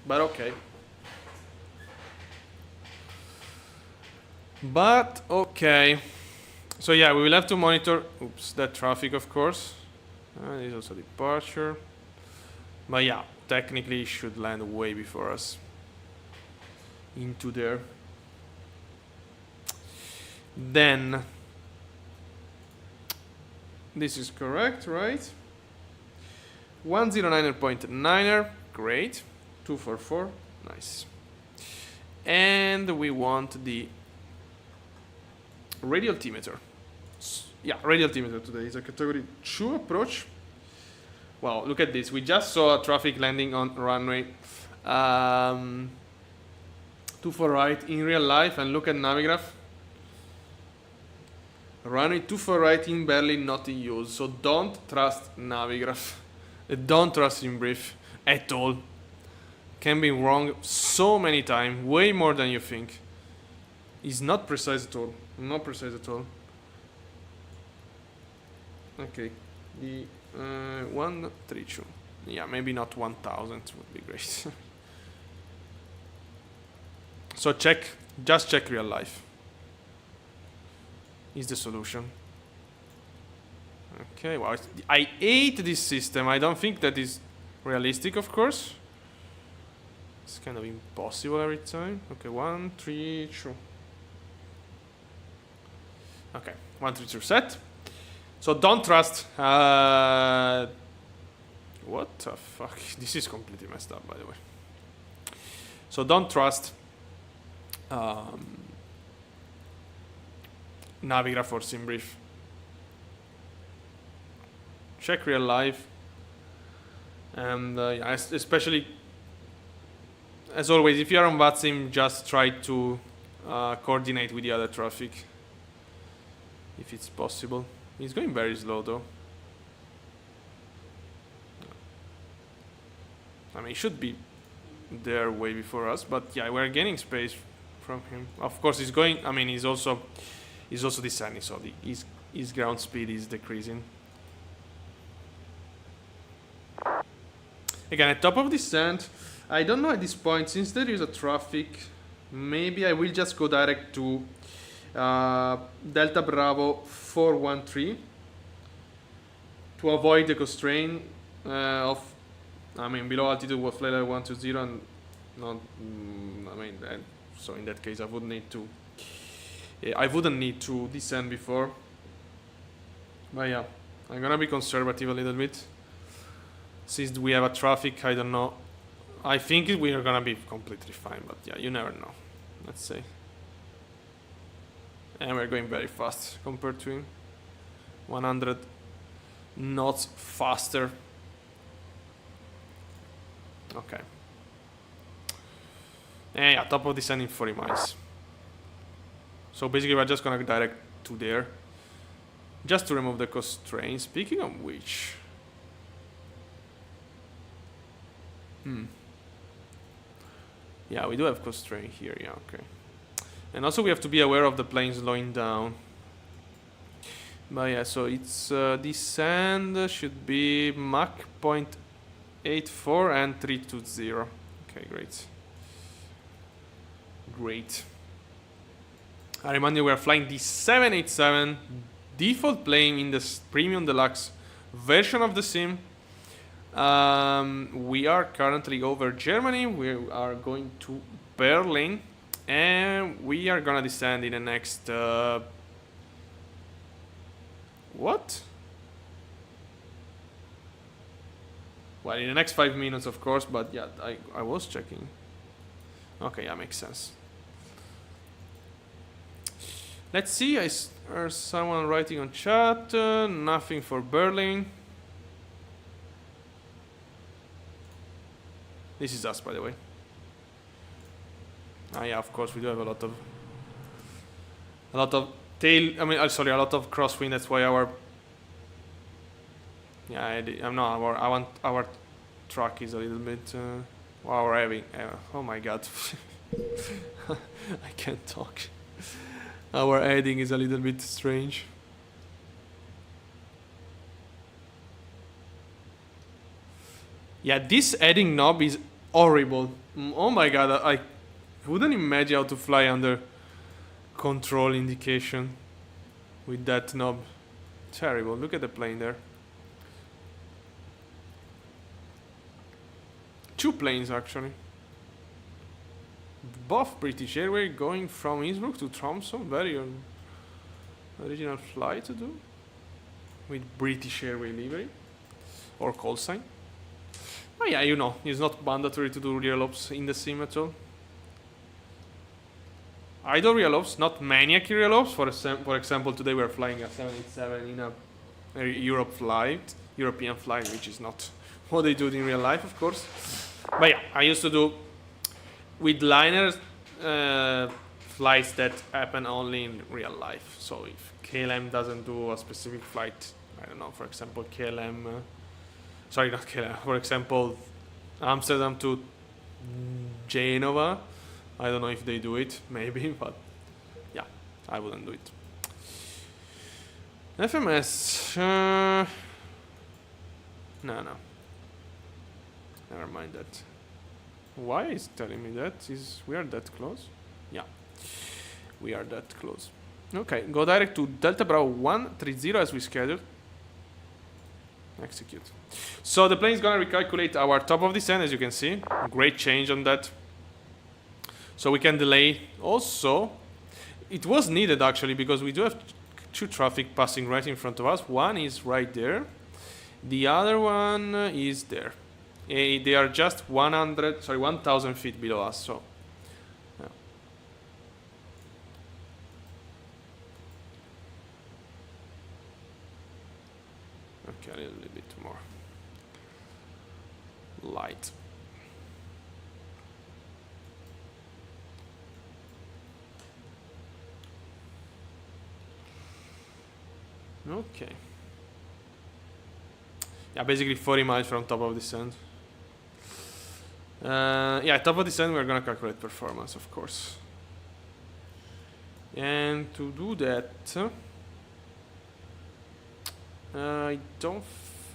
But okay. But okay. So yeah, we will have to monitor, oops, that traffic, of course. This is also departure. But yeah, technically it should land way before us. Into there. Then, this is correct, right? 109.9er, great. 244, nice. And we want the radial altimeter. Yeah, radial altimeter today is a category 2 approach. Wow, look at this. We just saw a traffic landing on runway 24 right in real life, and look at Navigraph. Runway 24 right in Berlin, not in use. So don't trust Navigraph Don't trust in brief at all. Can be wrong so many times, way more than you think. It's not precise at all. Not precise at all. Okay. The 132. Yeah, maybe not 1000 would be great. So check, just check real life. Is the solution. Okay, well, I hate this system. I don't think that is realistic, of course. It's kind of impossible every time. Okay, 132. Okay, 132 set. So don't trust. What the fuck? This is completely messed up, by the way. So don't trust Navigraph or SimBrief. Check real life, and especially, as always, if you are on VATSIM, just try to coordinate with the other traffic, if it's possible. It's going very slow, though. I mean, it should be there way before us, but yeah, we're gaining space from him. Of course, he's going. I mean, he's also descending, so his ground speed is decreasing. Again, at top of descent, I don't know at this point, since there is a traffic, maybe I will just go direct to Delta Bravo 413 to avoid the constraint of, I mean, below altitude was flight level 120 and not, I mean, so in that case I wouldn't need to descend before. But yeah, I'm gonna be conservative a little bit. Since we have a traffic, I don't know. I think we are gonna be completely fine, but yeah, you never know. Let's see. And we're going very fast compared to him. 100 knots faster. Okay. And yeah, top of descending 40 miles. So basically we're just gonna direct to there. Just to remove the constraint. Speaking of which... Yeah, we do have constraint here, yeah, okay. And also we have to be aware of the plane slowing down. But yeah, so it's descend should be Mach 0.84 and 320. Okay, great. Great. I remind you we are flying the 787 default plane in the Premium Deluxe version of the sim. We are currently over Germany. We are going to Berlin, and we are gonna descend in the next what? Well, in the next 5 minutes, of course, but yeah, I was checking. Okay, that makes sense. Let's see, there's someone writing on chat, nothing for Berlin. This is us, by the way. Ah, yeah, of course, we do have a lot of tail, I mean, sorry, a lot of crosswind, that's why our, yeah, I'm not, our truck is a little bit, our heavy, oh my god, I can't talk. Our heading is a little bit strange. Yeah, this heading knob is horrible. Oh my god, I wouldn't imagine how to fly under control indication with that knob. Terrible. Look at the plane there. 2 planes actually. Both British Airways going from Innsbruck to Tromsø. Very original flight to do. With British Airways livery. Or call sign. Oh yeah, you know, it's not mandatory to do RealOps in the sim at all. I do RealOps, not maniac RealOps. For example, today we're flying a 787 in a European flight, which is not what they do in real life, of course. But yeah, I used to do with liners flights that happen only in real life. So if KLM doesn't do a specific flight, I don't know, for example, KLM sorry, not Keller, for example, Amsterdam to Genova. I don't know if they do it, maybe, but yeah, I wouldn't do it. FMS, no, never mind that. Why is it telling me that? We are that close? Yeah, we are that close. Okay, go direct to Delta Bravo 130 as we scheduled. Execute. So the plane is gonna recalculate our top of descent, as you can see. Great change on that. So we can delay. Also, it was needed actually because we do have two traffic passing right in front of us. One is right there. The other one is there. They are just 1,000 feet below us. So, yeah. Okay, a little bit more light. Okay. Yeah, basically 40 miles from top of descent. Yeah, top of descent we're gonna calculate performance, of course. And to do that, I don't.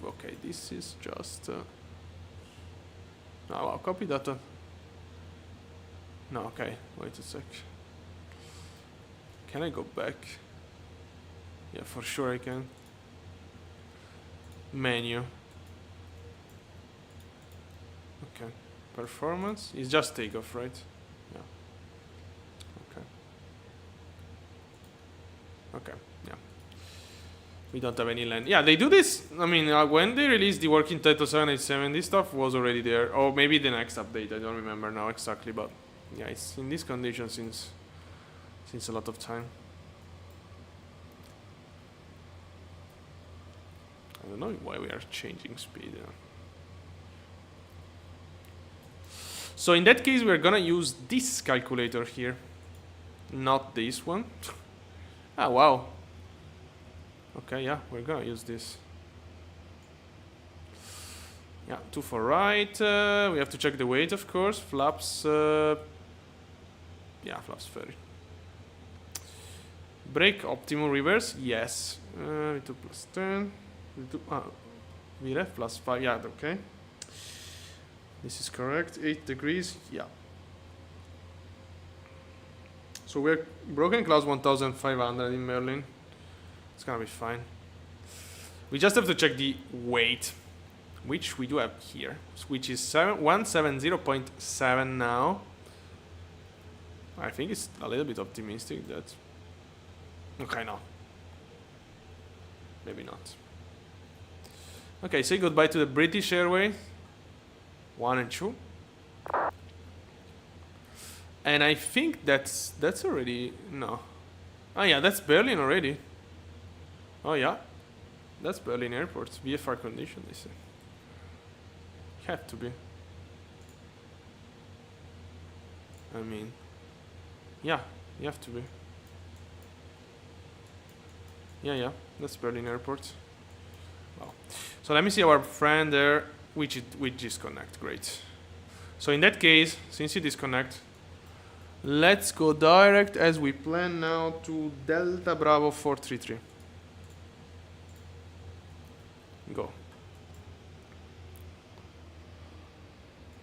Okay, this is just. No, I'll copy data. No, okay. Wait a sec. Can I go back? Yeah, for sure I can. Menu. Okay. Performance is just takeoff, right? Yeah. Okay. Okay. Yeah. We don't have any land. Yeah, they do this. I mean, when they released the working title 787, this stuff was already there. Or maybe the next update. I don't remember now exactly, but yeah, it's in this condition since a lot of time. I don't know why we are changing speed. So in that case, we're gonna use this calculator here, not this one. Ah, wow. Okay, yeah, we're gonna use this. Yeah, 2 for right. We have to check the weight, of course. Flaps. Yeah, flaps 30. Brake optimal reverse. Yes. V2 plus 10. VREF plus 5, yeah, okay. This is correct, 8 degrees, yeah. So we're broken class 1500 in Berlin. It's gonna be fine. We just have to check the weight, which we do have here, which is 170.7 now. I think it's a little bit optimistic that. Okay, no. Maybe not. Okay, say goodbye to the British Airways 1 and 2. And I think that's already no. Oh yeah, that's Berlin already. Oh yeah, that's Berlin Airport. VFR condition, they say. Have to be. I mean, yeah, you have to be. Yeah, that's Berlin Airport. Wow. So let me see our friend there, which disconnect. Great. So in that case, since you disconnect, let's go direct as we plan now to Delta Bravo 433. Go.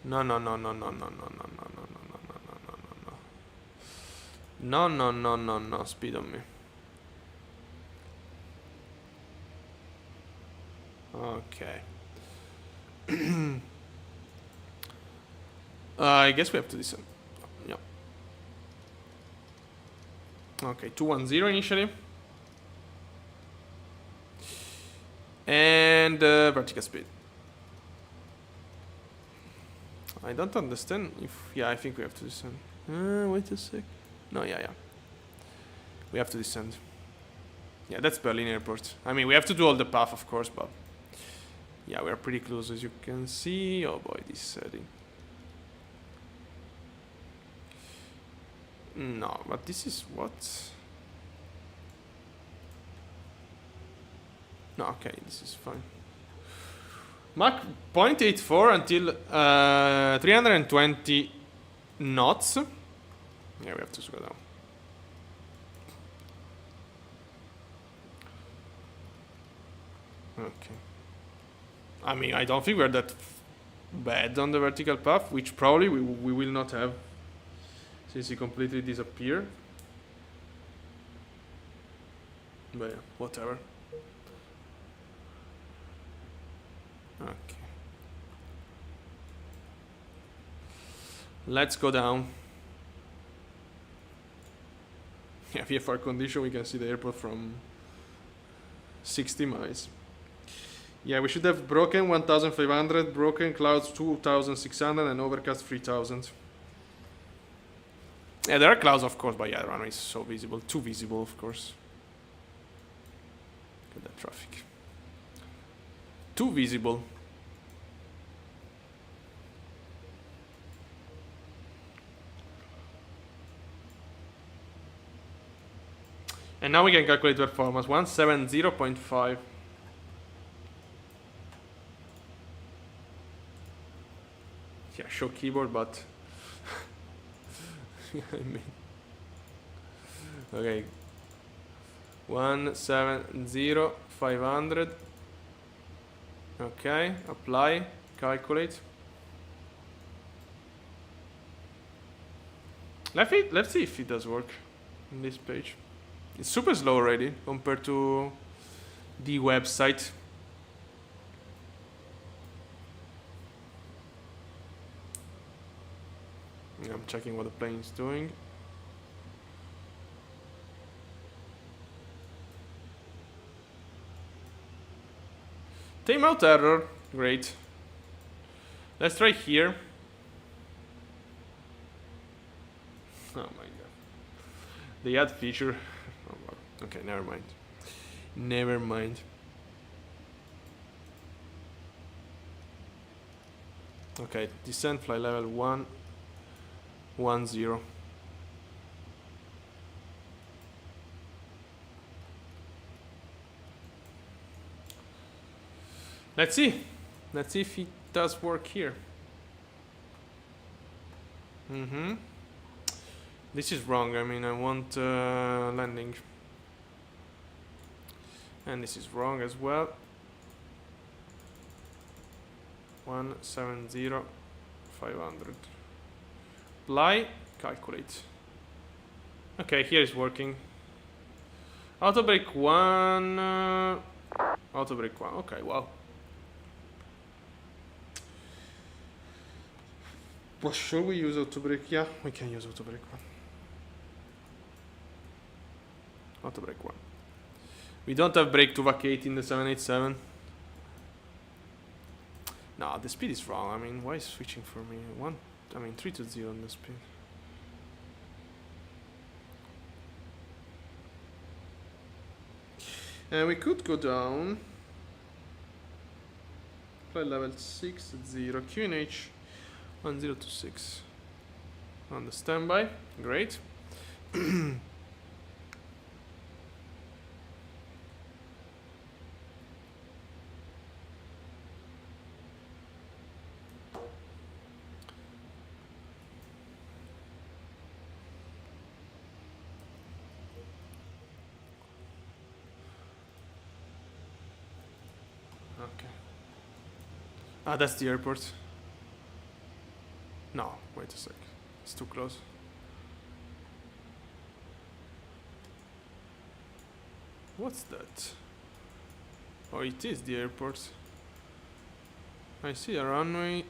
No. No, speed on me. Okay. I guess we have to descend. Yeah. Okay, 210 initially. And vertical speed. I don't understand if. Yeah, I think we have to descend. Wait a sec. No, yeah. We have to descend. Yeah, that's Berlin Airport. I mean, we have to do all the path, of course, but. Yeah, we are pretty close, as you can see. Oh boy, this setting. No, but this is what? No, okay, this is fine. Mach 0.84 until 320 knots. Yeah, we have to slow down. Okay. I mean, I don't think we're that bad on the vertical path, which probably we will not have since he completely disappeared. But yeah, whatever. Okay. Let's go down. Yeah, VFR condition, we can see the airport from 60 miles. Yeah, we should have broken 1,500, broken clouds 2,600, and overcast 3,000. Yeah, there are clouds, of course, but yeah, the runway is so visible. Too visible, of course. Look at that traffic. Too visible. And now we can calculate performance. 170.5. Yeah, show keyboard, but I mean, okay. 170,500. Okay, apply, calculate. Let's see if it does work in this page. It's super slow already compared to the website. I'm checking what the plane is doing. Timeout error, great. Let's try here. Oh my god. The add feature. Oh, well. Okay, never mind. Never mind. Okay, descent flight level 110. Let's see. Let's see if it does work here. This is wrong. I mean, I want landing. And this is wrong as well. 170,500. Apply, calculate. Okay, here is working. Auto brake 1. Auto brake 1. Okay, wow. Well, should we use auto brake? Yeah, we can use auto brake 1. Auto brake 1. We don't have brake to vacate in the 787. No, the speed is wrong. I mean, why is switching for me? 3 to 0 on the speed. And we could go down. Flight level 60, QNH 1026. On the standby. Great. Okay. Ah, that's the airport. No, wait a sec. It's too close. What's that? Oh, it is the airport. I see a runway.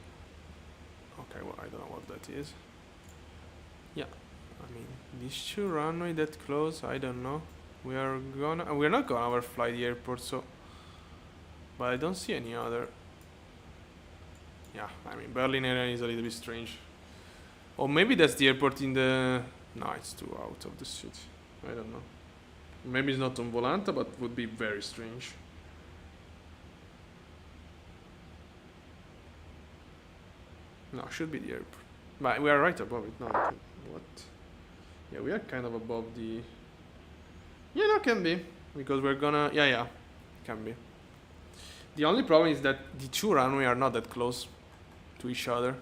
Okay, well, I don't know what that is. Yeah, I mean, these two runway that close, I don't know. We're not gonna overfly the airport, so. But I don't see any other. Yeah, I mean, Berlin area is a little bit strange. Or maybe that's the airport in the. No, it's too out of the city. I don't know. Maybe it's not on Volanta, but would be very strange. No, should be the airport. But we are right above it now. What? Yeah, we are kind of above the. Yeah, no, can be. Because we're gonna. Yeah, can be. The only problem is that the two runway are not that close to each other.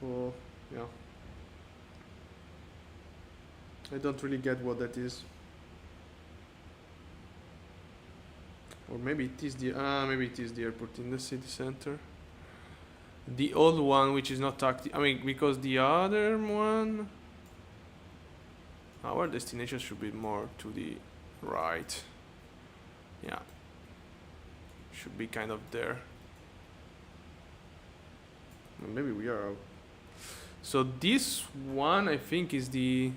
So, yeah. I don't really get what that is. Or maybe it is the airport in the city center. The old one, which is not active. I mean, because the other one, our destination should be more to the right. Yeah, should be kind of there. Well, maybe we are out. So this one, I think, is the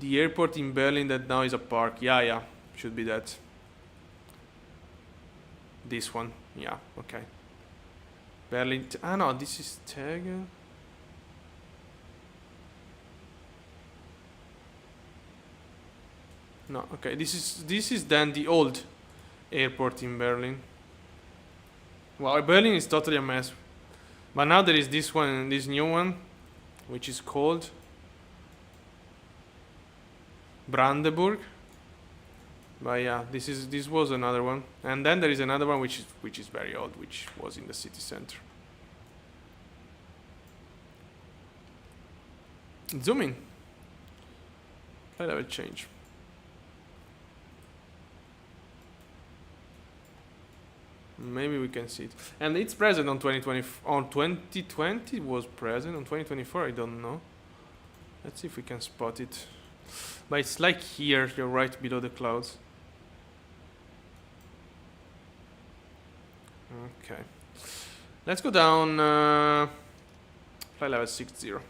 airport in Berlin that now is a park. Yeah, should be that. This one, yeah, okay. Berlin. No, this is Tegel. No, okay. This is then the old airport in Berlin. Well, Berlin is totally a mess. But now there is this one, this new one, which is called Brandenburg. But yeah, this was another one, and then there is another one which is very old, which was in the city center. Zoom in. Let level change. Maybe we can see it, and it's present on 2020. On 2020 it was present. On 2024, I don't know. Let's see if we can spot it. But it's like here, you're right below the clouds. Okay, let's go down flight level 60. Okay.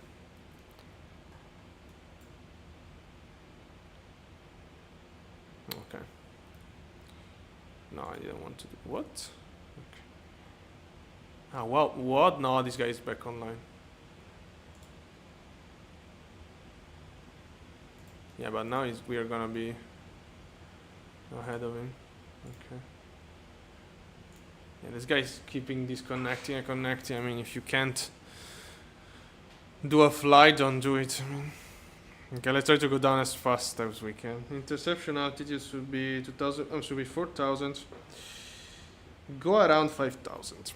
No, I didn't want to do what? Okay. Ah, well, what? No, this guy is back online. Yeah, but now we are gonna be ahead of him. Okay. Yeah, this guy's keeping disconnecting and connecting. I mean, if you can't do a flight, don't do it. I mean, okay, let's try to go down as fast as we can. Interception altitude should be 2,000. Should be 4,000. Go around 5,000.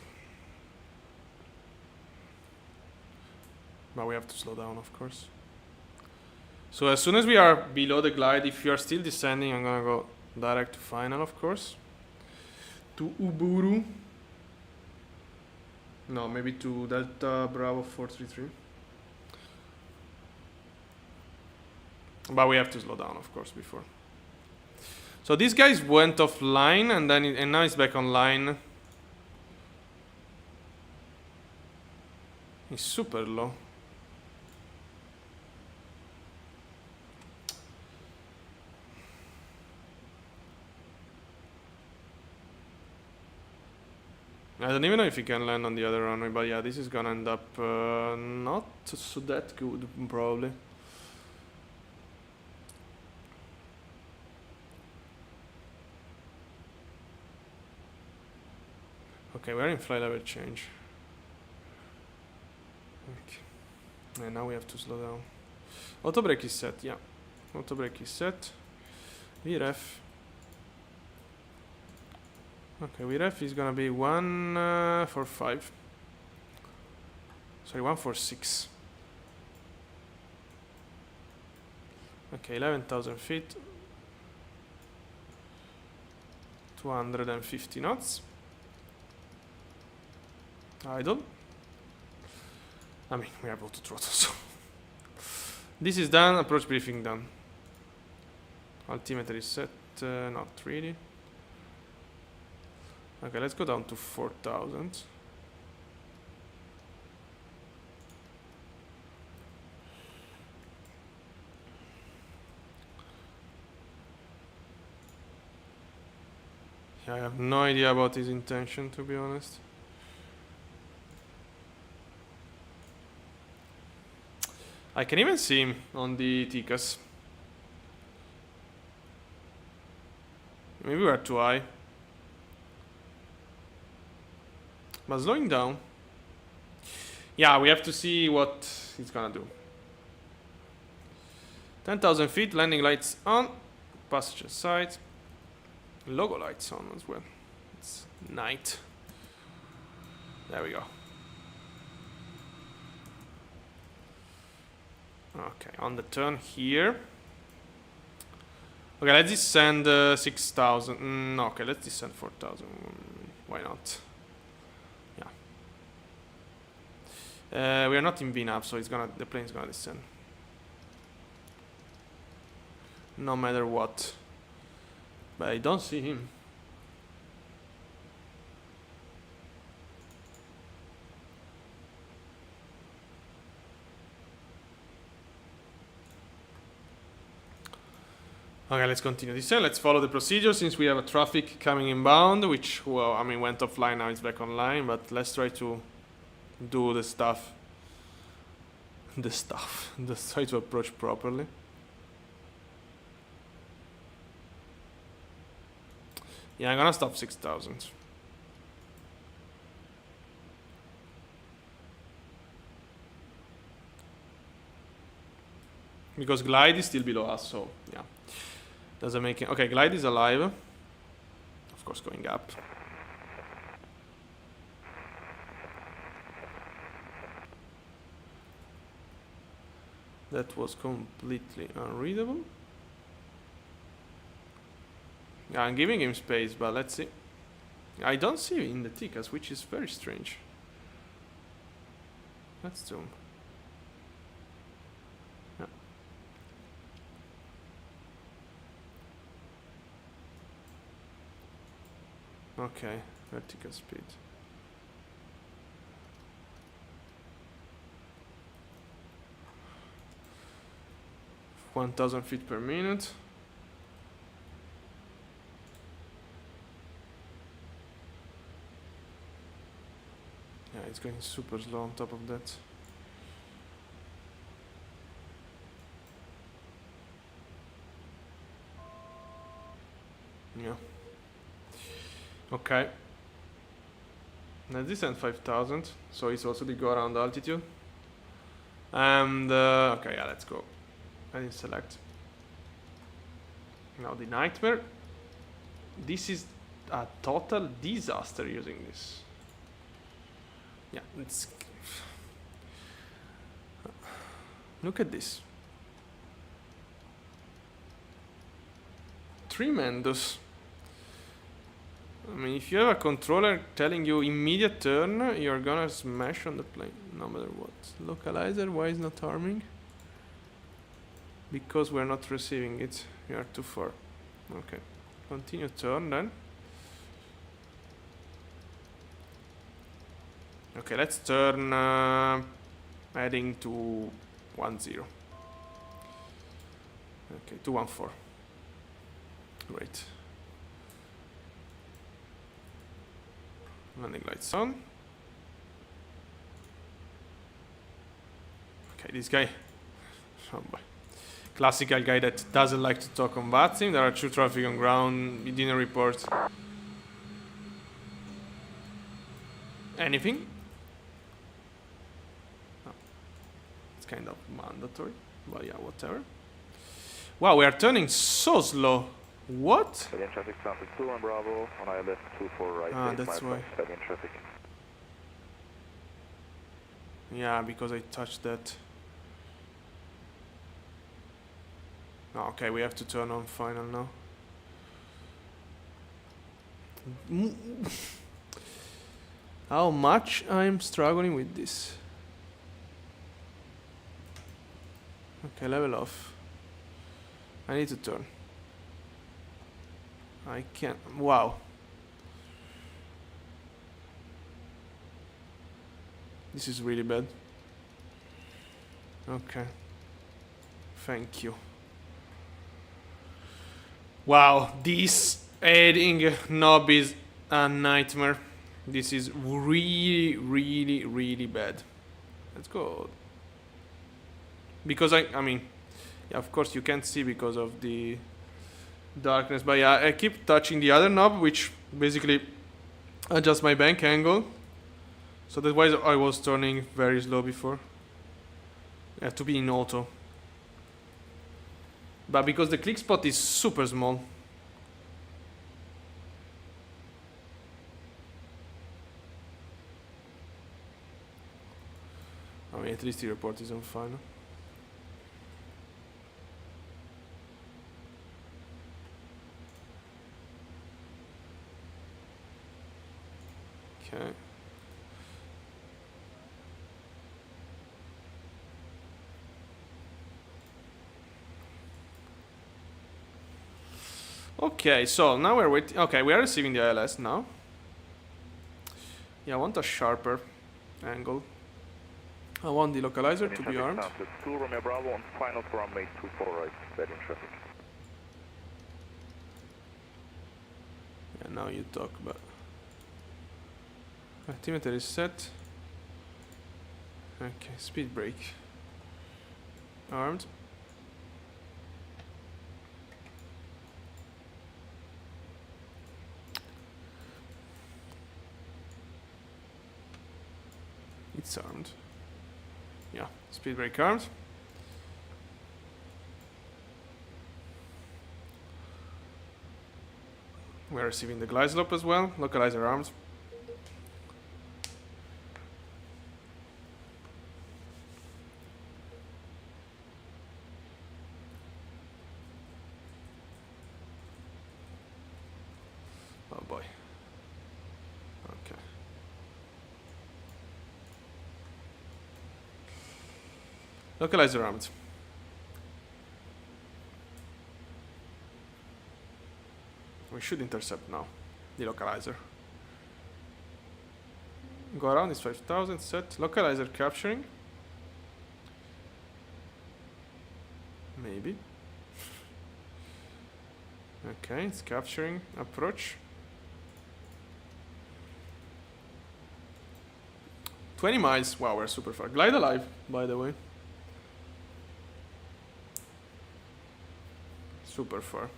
But we have to slow down, of course. So as soon as we are below the glide, if you are still descending, I'm gonna go direct to final, of course. To Uburu. No, maybe to Delta Bravo 433. But we have to slow down, of course, before. So these guys went offline, and then and now it's back online. It's super low. I don't even know if you can land on the other runway, but yeah, this is gonna end up not so that good, probably. Okay, we're in flight level change. Okay. And now we have to slow down. Auto brake is set, yeah. Auto brake is set. VREF. Okay, VREF is gonna be 145. Sorry, 146. Okay, 11,000 feet. 250 knots. Idle. I mean, we have auto throttle, so. This is done, approach briefing done. Altimeter is set, not really. Okay, let's go down to 4,000. Yeah, I have no idea about his intention, to be honest. I can even see him on the TCAS. Maybe we are too high. But slowing down. Yeah, we have to see what it's gonna do. 10,000 feet, landing lights on. Passenger side. logo lights on as well. It's night. There we go. Okay, on the turn here. Okay, let's descend 6,000. No, okay, let's descend 4,000. Why not? Yeah. We are not in VNAV, so the plane's gonna descend. No matter what. But I don't see him. Okay, let's continue this. Let's follow the procedure since we have a traffic coming inbound, which, well, I mean, went offline, now it's back online, but let's try to do the stuff. Let's try to approach properly. Yeah, I'm gonna stop 6,000. Because glide is still below us, so yeah. Doesn't make it. Okay, glide is alive. Of course, going up. That was completely unreadable. Yeah, I'm giving him space, but let's see. I don't see him in the tickets, which is very strange. Let's zoom. Yeah. Okay, vertical speed. (1,000 feet per minute). Yeah, it's going super slow on top of that. Yeah. Okay. Let's descend 5,000, so it's also the go around altitude. And okay, yeah, let's go. I didn't select. Now the nightmare. This is a total disaster using this. Yeah, it's. Look at this. Tremendous. I mean, if you have a controller telling you immediate turn, you're gonna smash on the plane, no matter what. Localizer, why is not harming? Because we're not receiving it. We are too far. Okay. Continue turn then. Okay, let's turn heading to 10. Okay, 214. Great. Landing lights on. Okay, this guy. Oh boy. Classical guy that doesn't like to talk on VATSIM. There are 2 traffic on ground. He didn't report anything. Oh. It's kind of mandatory, but yeah, whatever. Wow, we are turning so slow. What? Alien traffic traffic 2 on Bravo, on ILS 24 right. Ah, that's why. Alien traffic. Yeah, because I touched that. Oh, okay, we have to turn on final now. How much I'm struggling with this. Okay, level off. I need to turn. I can't. Wow. This is really bad. Okay. Thank you. Wow, this adding knob is a nightmare. This is really, really, really bad. Let's go. Because I mean, yeah, of course you can't see because of the darkness, but yeah, I keep touching the other knob, which basically adjusts my bank angle. So that's why I was turning very slow before. Yeah, to be in auto. But because the click spot is super small. At least the report is on fine. Okay. Okay, so now we're waiting. Okay, we are receiving the ILS now. Yeah, I want a sharper angle. I want the localizer to be armed. 2 Romeo Bravo on final for runway 24 right, steady in traffic. Yeah, now you talk, but altimeter is set. Okay, speed brake. Armed. It's armed. Yeah, speed brake armed. We're receiving the glide slope as well. Localizer armed. Oh boy. Okay. Localizer armed. We should intercept now the localizer. Go around is 5000 set. Localizer capturing. Maybe. Okay, it's capturing. Approach. 20 miles. Wow, we're super far. Glide alive, by the way. Super far.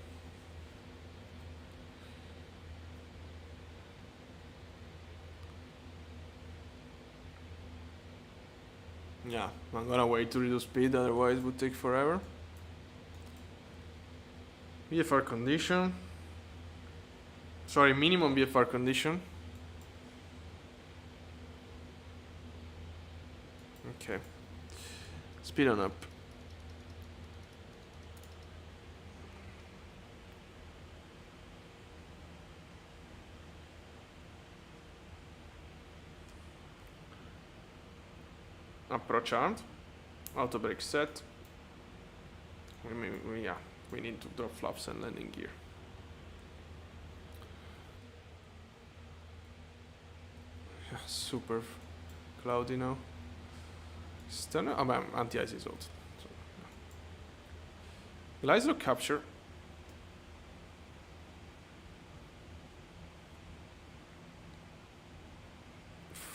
Yeah, I'm gonna wait to reduce speed, otherwise it would take forever. VFR condition. Sorry, minimum VFR condition. Okay. Speed on up. Approach armed. Auto brake set. We need to drop flaps and landing gear. Yeah, super cloudy now. Stunner. Oh, anti-ice is out. So, yeah. Glide capture.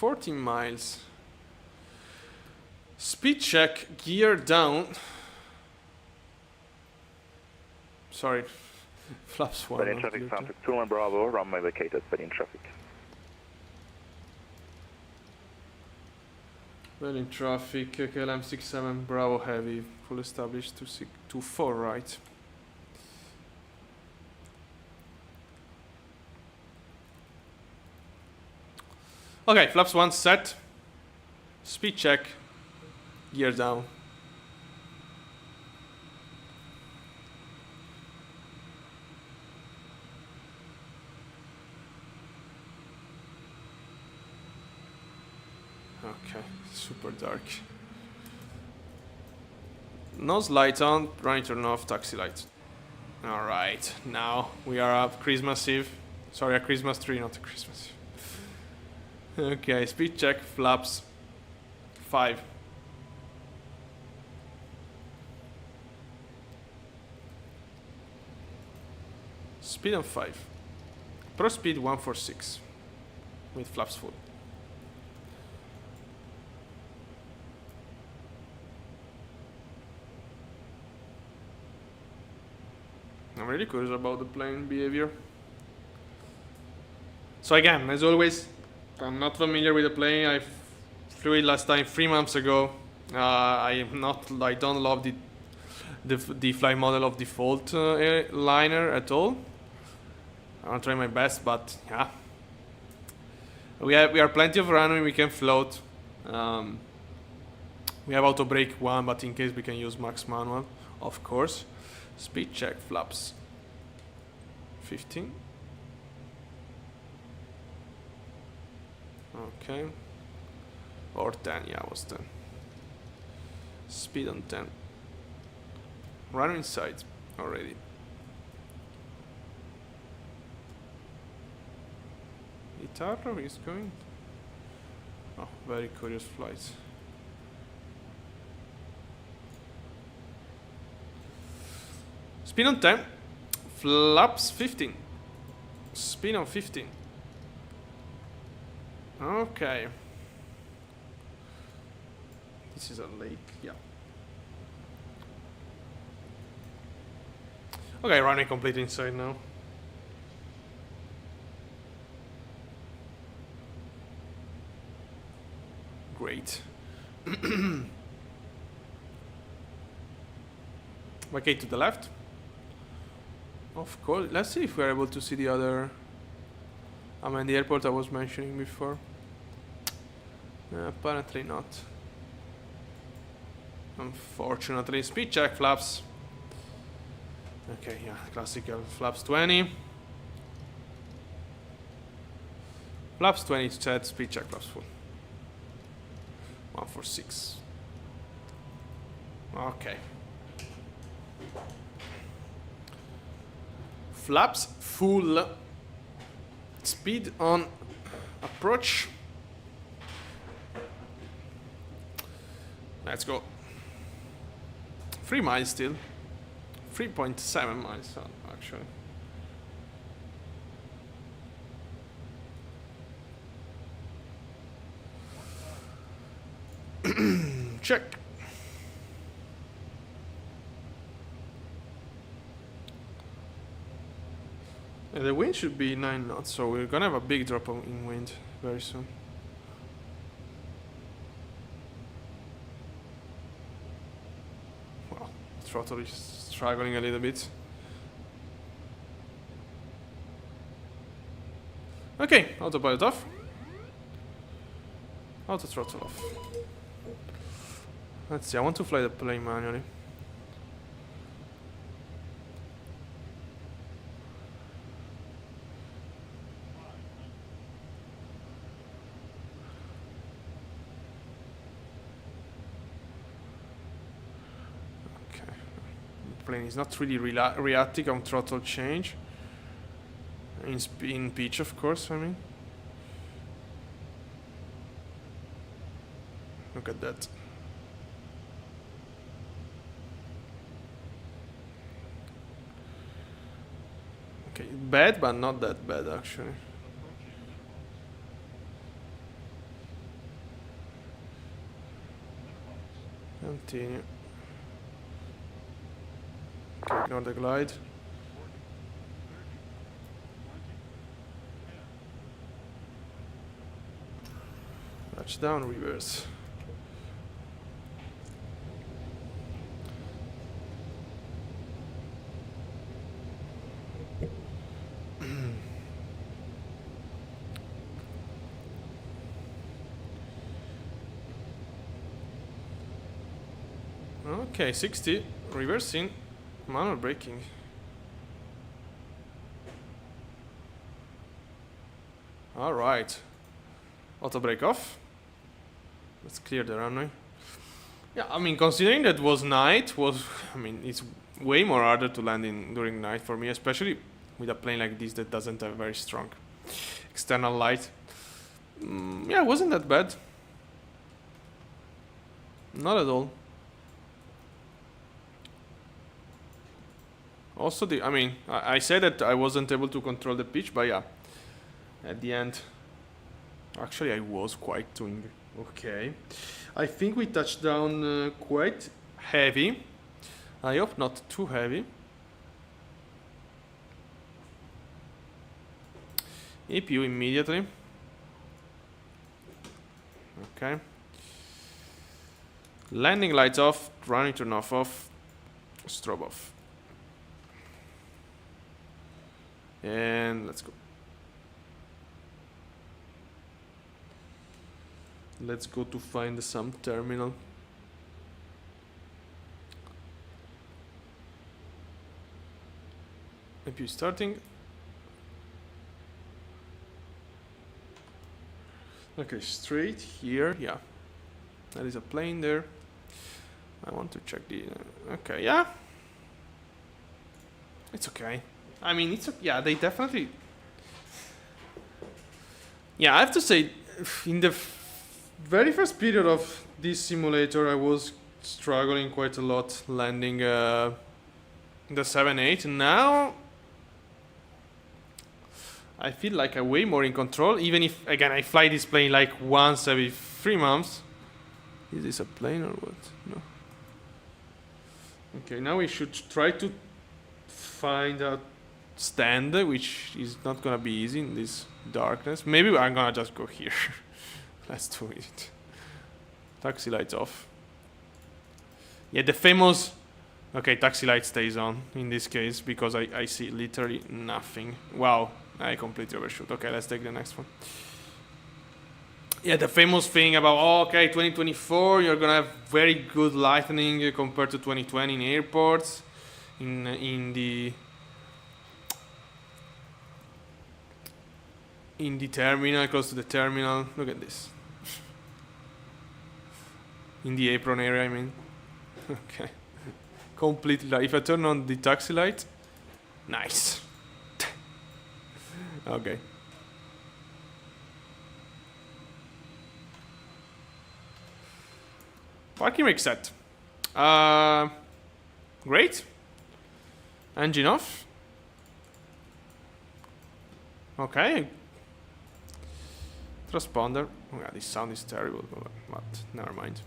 $14 miles. Speed check, gear down. Sorry, flaps one. Steady in traffic, sound 2 and Bravo, runway vacated, steady in traffic. Well in traffic, KLM 67 Bravo heavy, full established to 4 right. Okay, flaps 1 set. Speed check. Gear down. Okay, super dark. Nose light on, running turn off, taxi light. Alright, now we are up Christmas Eve. Sorry, a Christmas tree, not a Christmas Eve. Okay, speed check, flaps 5. Speed on 5. Pro speed 146 with flaps full. I'm really curious about the plane behavior. So again, as always, I'm not familiar with the plane. I flew it last time 3 months ago. I don't love the flight model of default liner at all. I'll try my best, but yeah, we are plenty of runway. We can float. We have auto brake 1, but in case we can use max manual, of course. Speed check, flaps 15. Okay. Or 10, yeah, it was 10. Speed on 10. Running inside already. Itarro is going. Oh, very curious flights. Spin on 10. Flaps 15. Spin on 15. Okay. This is a lake, yeah. Okay, running complete inside now. Great. Okay, to the left. Of course. Let's see if we're able to see the other. I mean, the airport I was mentioning before. Apparently not. Unfortunately. Speed check, flaps. Okay, yeah, classical flaps 20. Flaps 20 set, speed check, flaps full. 146. Okay. Flaps full. Speed on approach. Let's go. 3 miles still. 3.7 miles actually. Check. Yeah, the wind should be 9 knots, so we're gonna have a big drop in wind very soon. Well, throttle is struggling a little bit. Okay, autopilot off. Auto throttle off. Let's see, I want to fly the plane manually. Okay. The plane is not really reacting on throttle change. In pitch, of course, I mean. Look at that. Okay, bad, but not that bad, actually. Continue. Okay, ignore the glide. Touchdown, reverse. Okay, 60, reversing, manual braking. All right, auto brake off. Let's clear the runway. Yeah, I mean, considering that was night, I mean, it's way more harder to land during night for me, especially with a plane like this that doesn't have very strong external light. Yeah, it wasn't that bad. Not at all. Also, I said that I wasn't able to control the pitch, but yeah, at the end, actually I was quite doing okay. I think we touched down quite heavy. I hope not too heavy. EPU immediately. Okay. Landing lights off, running turn off, strobe off. And let's go. Let's go to find some terminal. APU starting. Okay, straight here. Yeah, there is a plane there. I want to check the. Okay, yeah. It's okay. I mean, it's yeah. They definitely. Yeah, I have to say, in the very first period of this simulator, I was struggling quite a lot landing the 7.8. Now I feel like I'm way more in control, even if, again, I fly this plane like once every 3 months. Is this a plane or what? No. Okay, now we should try to find a stand, which is not gonna be easy in this darkness. Maybe I'm gonna just go here. Let's do it. Taxi lights off. Yeah, the famous... Okay, taxi light stays on in this case because I see literally nothing. Wow. I completely overshoot. Okay, let's take the next one. Yeah, the famous thing about, oh, okay, 2024, you're gonna have very good lightning compared to 2020 in airports, in the terminal, close to the terminal. Look at this. In the apron area, I mean. Okay. Completely. If I turn on the taxi light, nice. Okay. Parking brake set. Great. Engine off. Okay. Transponder. Oh yeah, this sound is terrible, but never mind.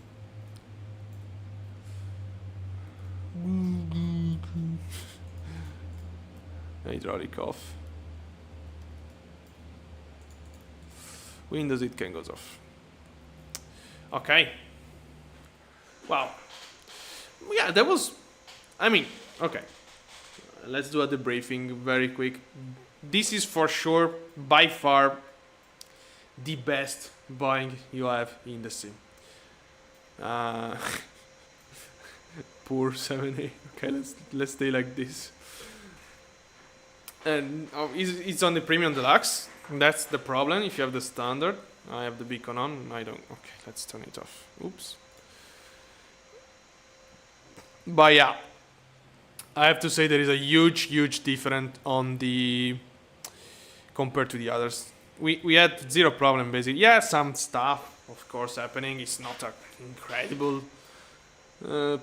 Hydraulic off. Windows it can goes off. Okay. Wow. Yeah, that was. I mean, okay. Let's do a debriefing very quick. This is for sure, by far, the best Boeing you have in the sim. Poor 7A. Okay, let's stay like this. And it's on the Premium Deluxe. That's the problem. If you have the standard, I have the beacon on. I don't. Okay, let's turn it off. Oops. But yeah, I have to say there is a huge difference on the compared to the others. We had zero problem basically. Yeah, some stuff of course happening. It's not an incredible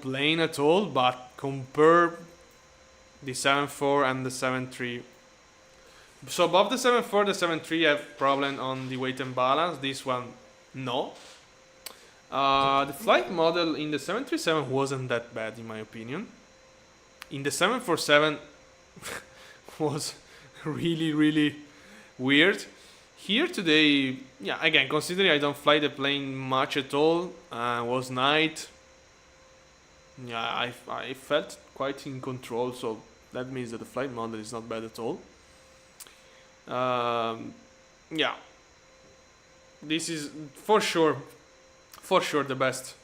plane at all, but compare the 7.4 and the 7.3. So above the 7.4, the 7.3 have problem on the weight and balance. This one, no. The flight model in the 737 wasn't that bad in my opinion. In the 747 was really weird. Here today, yeah, again, considering I don't fly the plane much at all, was night. Yeah, I felt quite in control, so that means that the flight model is not bad at all. Yeah, this is for sure the best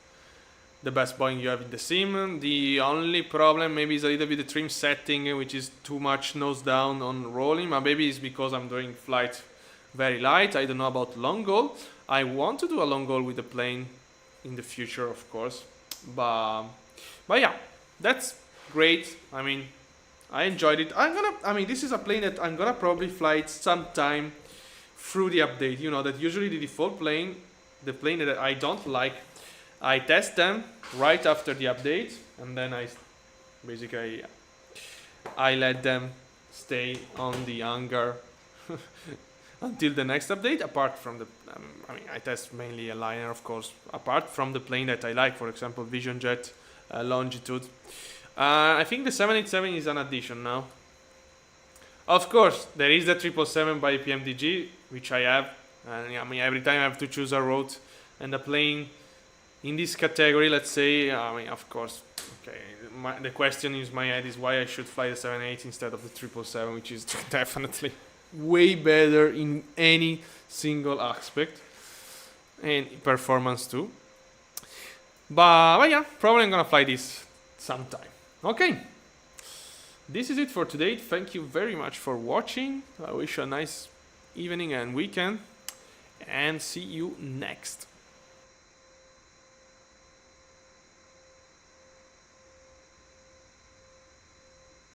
Boeing you have in the sim. The only problem maybe is a little bit the trim setting, which is too much nose down on rolling, but maybe it's because I'm doing flight very light. I don't know about long haul. I want to do a long haul with the plane in the future, of course, but yeah, that's great. I mean, I enjoyed it. This is a plane that I'm gonna probably fly it sometime through the update. You know that usually the default plane, the plane that I don't like, I test them right after the update, and then I let them stay on the hangar until the next update. Apart from the, I test mainly a liner, of course. Apart from the plane that I like, for example, Vision Jet, Longitude. I think the 787 is an addition now. Of course, there is the 777 by PMDG, which I have. And every time I have to choose a route and a plane in this category, let's say, of course, okay. The question in my head is why I should fly the 78 instead of the 777, which is definitely way better in any single aspect and performance too. But yeah, probably I'm gonna fly this sometime. Okay. This is it for today. Thank you very much for watching. I wish you a nice evening and weekend, and see you next.